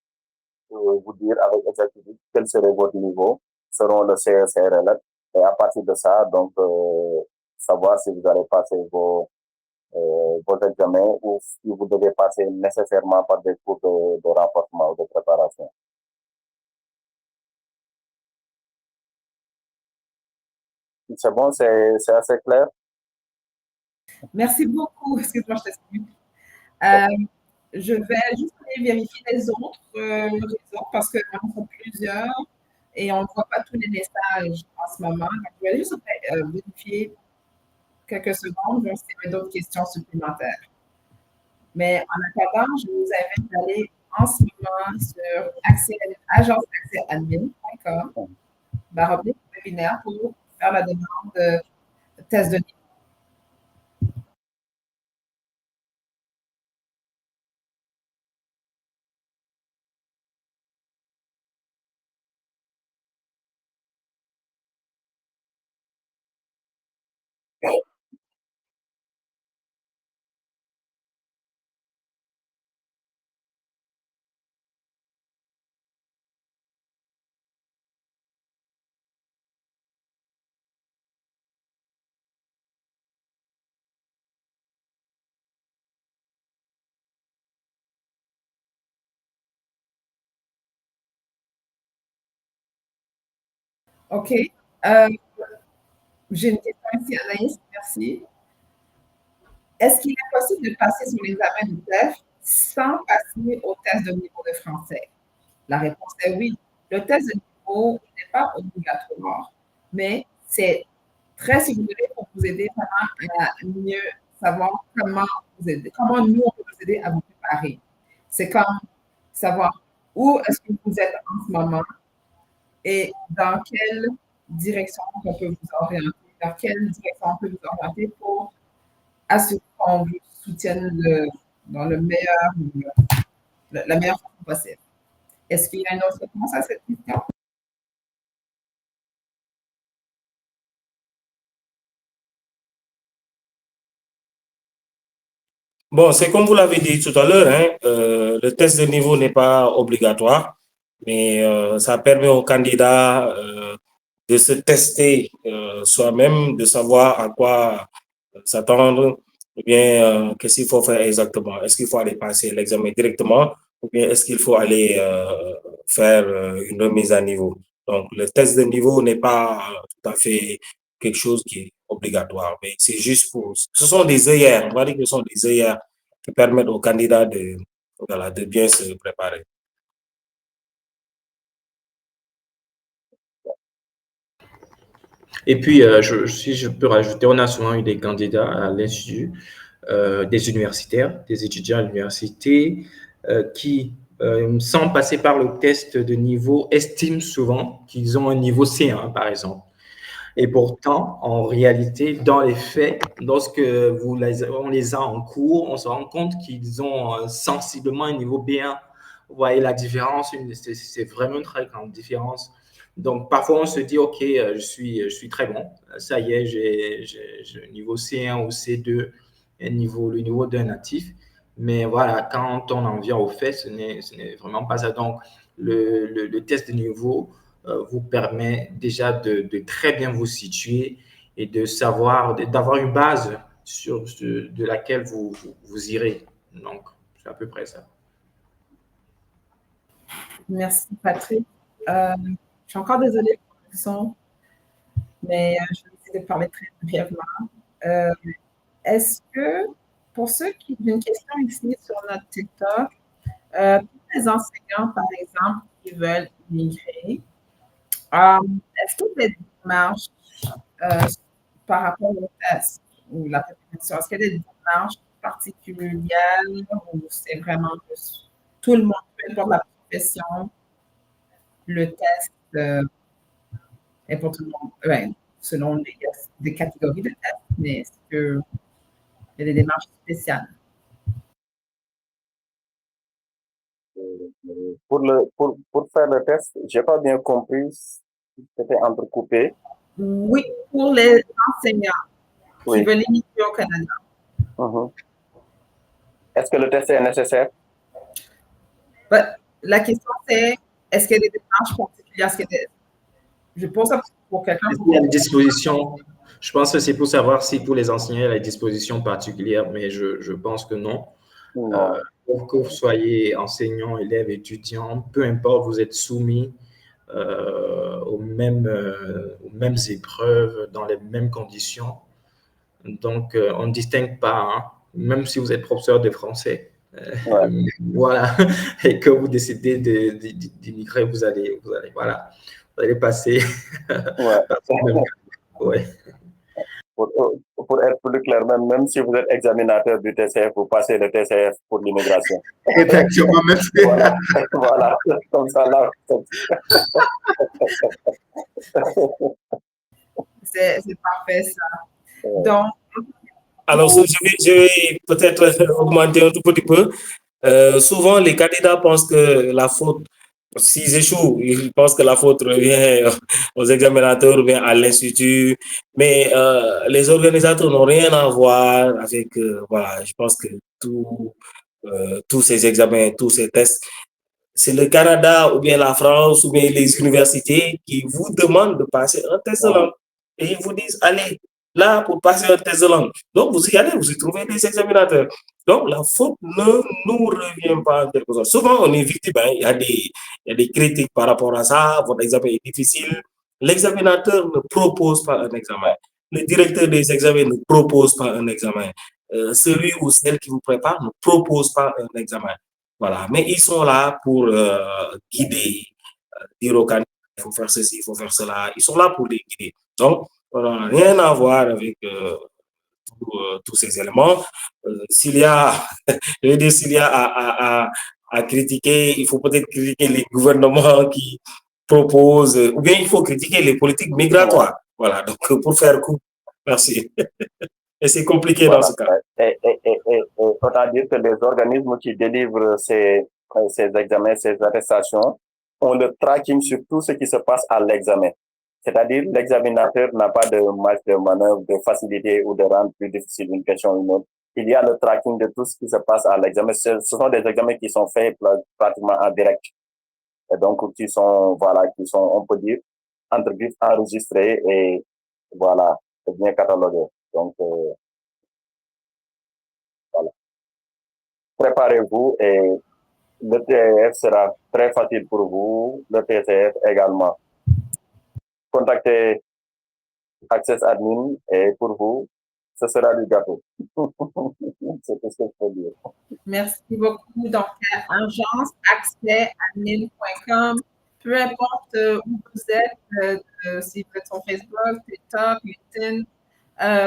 vous dire avec exactitude quel serait votre niveau selon le CRLF. Et à partir de ça, donc, savoir si vous allez passer vos examens ou si vous devez passer nécessairement par des cours de renforcement ou de préparation. C'est bon, c'est assez clair. Merci beaucoup. Excuse-moi, je t'explique. Je vais juste aller vérifier les autres raisons parce que nous sommes plusieurs et on ne voit pas tous les messages en ce moment. Donc, je vais juste vérifier quelques secondes, voir s'il y avait d'autres questions supplémentaires. Mais en attendant, je vous invite à aller en ce moment sur agenceaccèsadmin.com/webinaire pour faire la demande de test de niveau. OK. J'ai une question ici, Anaïs, merci. Est-ce qu'il est possible de passer sur l'examen du TEF sans passer au test de niveau de français? La réponse est oui. Le test de niveau n'est pas obligatoire, mais c'est très ciblé pour vous aider vraiment à mieux savoir comment vous aider, comment nous, on peut vous aider à vous préparer. C'est comme savoir où est-ce que vous êtes en ce moment et dans quelle direction on peut vous orienter, dans quelle direction on peut vous orienter pour assurer qu'on vous soutienne dans le meilleur, la meilleure façon possible. Est-ce qu'il y a une autre réponse à cette question? Bon, c'est comme vous l'avez dit tout à l'heure, hein, le test de niveau n'est pas obligatoire, mais ça permet aux candidats de se tester soi-même, de savoir à quoi s'attendre, ou bien qu'est-ce qu'il faut faire exactement. Est-ce qu'il faut aller passer l'examen directement, ou bien est-ce qu'il faut aller faire une remise à niveau. Donc, le test de niveau n'est pas tout à fait quelque chose qui est obligatoire, mais c'est juste pour... Ce sont des œillères, on va dire que ce sont des œillères qui permettent aux candidats de bien se préparer. Et puis, si je peux rajouter, on a souvent eu des candidats à l'Institut, des universitaires, des étudiants à l'université qui, sans passer par le test de niveau, estiment souvent qu'ils ont un niveau C1, par exemple. Et pourtant, en réalité, dans les faits, lorsque on les a en cours, on se rend compte qu'ils ont sensiblement un niveau B1. Vous voyez la différence, c'est vraiment une très grande différence. Donc, parfois, on se dit, OK, je suis très bon. Ça y est, j'ai un niveau C1 ou C2, le niveau d'un natif. Mais voilà, quand on en vient au fait, ce n'est vraiment pas ça. Donc, le test de niveau vous permet déjà de très bien vous situer et de savoir, d'avoir une base de laquelle vous irez. Donc, c'est à peu près ça. Merci, Patrick. Je suis encore désolée pour le son, mais je vais essayer de parler très brièvement. Est-ce que, pour ceux qui ont une question ici sur notre TikTok, pour les enseignants, par exemple, qui veulent immigrer, est-ce que les démarches par rapport au test ou la préparation, est-ce qu'il y a des démarches particulières ou c'est vraiment juste tout le monde, peu importe la profession, le test est pour tout le monde, ouais, selon des catégories de tests, mais est-ce qu'il y a des démarches spéciales? Pour faire le test, je n'ai pas bien compris, c'était entrecoupé. Oui, pour les enseignants qui veulent immigrer au Canada. Est-ce que le test est nécessaire? La question c'est, est-ce qu'il y a des démarches particulières? Je pose ça pour quelqu'un. Est-ce qu'il y a une disposition Je pense que c'est pour savoir si pour les enseignants, il y a des dispositions particulières, mais je pense que non. Non. Pour que vous soyez enseignant, élève, étudiant, peu importe, vous êtes soumis aux mêmes épreuves, dans les mêmes conditions. Donc, on ne distingue pas, hein, même si vous êtes professeur de français. Ouais. Voilà, et que vous décidez d'immigrer, vous allez, voilà, vous allez passer Ouais. par ce même cas. Ouais. Pour être plus clair, même si vous êtes examinateur du TCF, vous passez le TCF pour l'immigration. Effectivement, même si... Voilà, voilà, comme ça là. C'est parfait ça. Donc, Alors, je vais peut-être augmenter un tout petit peu. Souvent, les candidats pensent que la faute, s'ils échouent, ils pensent que la faute revient aux examinateurs ou bien à l'institut. Mais les organisateurs n'ont rien à voir avec, voilà, je pense que tous ces examens, tous ces tests, c'est le Canada ou bien la France ou bien les universités qui vous demandent de passer un test de langue. Et ils vous disent, allez, là, pour passer un test de langue. Donc, vous y allez, vous y trouvez des examinateurs. Donc, la faute ne nous revient pas en quelque sorte. Souvent, on est victime, hein, il y a des critiques par rapport à ça, votre examen est difficile. L'examinateur ne propose pas un examen. Le directeur des examens ne propose pas un examen. Celui ou celle qui vous prépare ne propose pas un examen. Voilà, mais ils sont là pour guider, dire aux candidats, il faut faire ceci, il faut faire cela. Ils sont là pour les guider. Donc, on n'a rien à voir avec tous ces éléments. S'il y a, je veux dire, s'il y a à critiquer, il faut peut-être critiquer les gouvernements qui proposent, ou bien il faut critiquer les politiques migratoires. Voilà, donc pour faire court, merci. Et c'est compliqué Voilà. dans ce cas. Et autant dire que les organismes qui délivrent ces examens, ces attestations, ont le tracking sur tout ce qui se passe à l'examen. C'est-à-dire, l'examinateur n'a pas de marge de manœuvre, de facilité ou de rendre plus difficile une question ou une autre. Il y a le tracking de tout ce qui se passe à l'examen. Ce sont des examens qui sont faits pratiquement en direct. Et donc, qui sont, on peut dire, entre guillemets, enregistrés et voilà, bien catalogués. Donc, voilà. Préparez-vous et le TEF sera très facile pour vous, le TCF également. Contactez Access Admin et pour vous, ce sera du gâteau. C'est tout ce que je peux dire. merci beaucoup. Donc, agenceaccessadmin.com, peu importe où vous êtes, si vous êtes sur Facebook, TikTok, LinkedIn,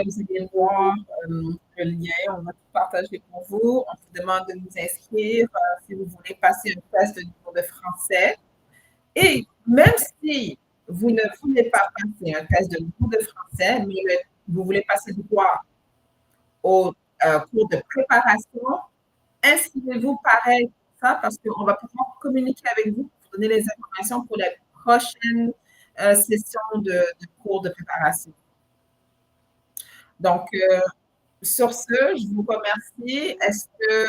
vous allez voir le lien, on va tout partager pour vous. On vous demande de nous inscrire si vous voulez passer un test de niveau de français. Et même si vous ne voulez pas passer un test de niveau de français, mais vous voulez passer droit au cours de préparation, inscrivez-vous pareil pour ça parce qu'on va pouvoir communiquer avec vous pour donner les informations pour la prochaine session de cours de préparation. Donc, sur ce, je vous remercie. Est-ce que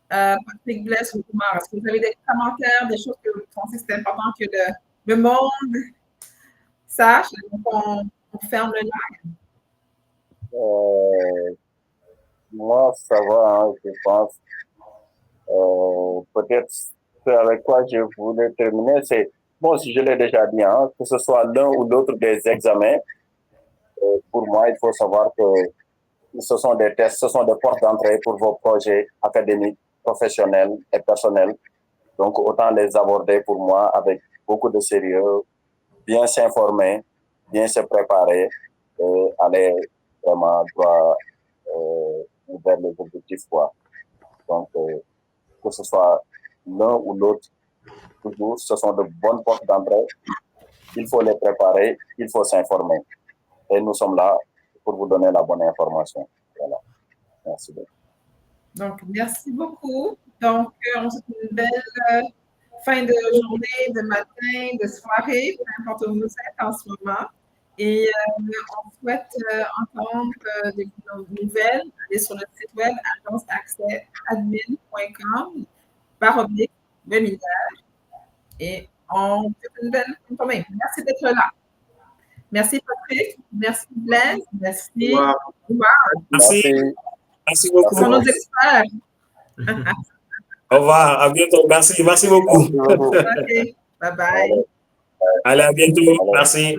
Patrick Blaise ou Kumar, est-ce que vous avez des commentaires, des choses que vous pensez que c'est important que le monde sache? Donc, on ferme le live. Moi, ça va, hein, je pense. Peut-être avec quoi je voulais terminer, c'est, bon, si je l'ai déjà dit, hein, que ce soit l'un ou l'autre des examens, pour moi, il faut savoir que ce sont des tests, ce sont des portes d'entrée pour vos projets académiques, professionnels et personnels. Donc, autant les aborder pour moi avec beaucoup de sérieux, bien s'informer, bien se préparer et aller vraiment droit vers les objectifs, quoi. Donc, que ce soit l'un ou l'autre, toujours, ce sont de bonnes portes d'entrée. Il faut les préparer, il faut s'informer. Et nous sommes là pour vous donner la bonne information. Voilà. Merci beaucoup. Donc, merci beaucoup. Donc, on se souhaite une belle fin de journée, de matin, de soirée, peu importe où vous êtes en ce moment. Et on souhaite entendre des nouvelles. Allez sur le site web agenceaccessadmin.com/webinaire. Et on fait une belle journée. Merci d'être là. Merci Patrick, merci Blaise, merci Wow. Oumar. Merci. Merci beaucoup. Ce sont nos experts. Au revoir, à bientôt. Merci beaucoup. OK, bye bye. Allez, à bientôt. Merci.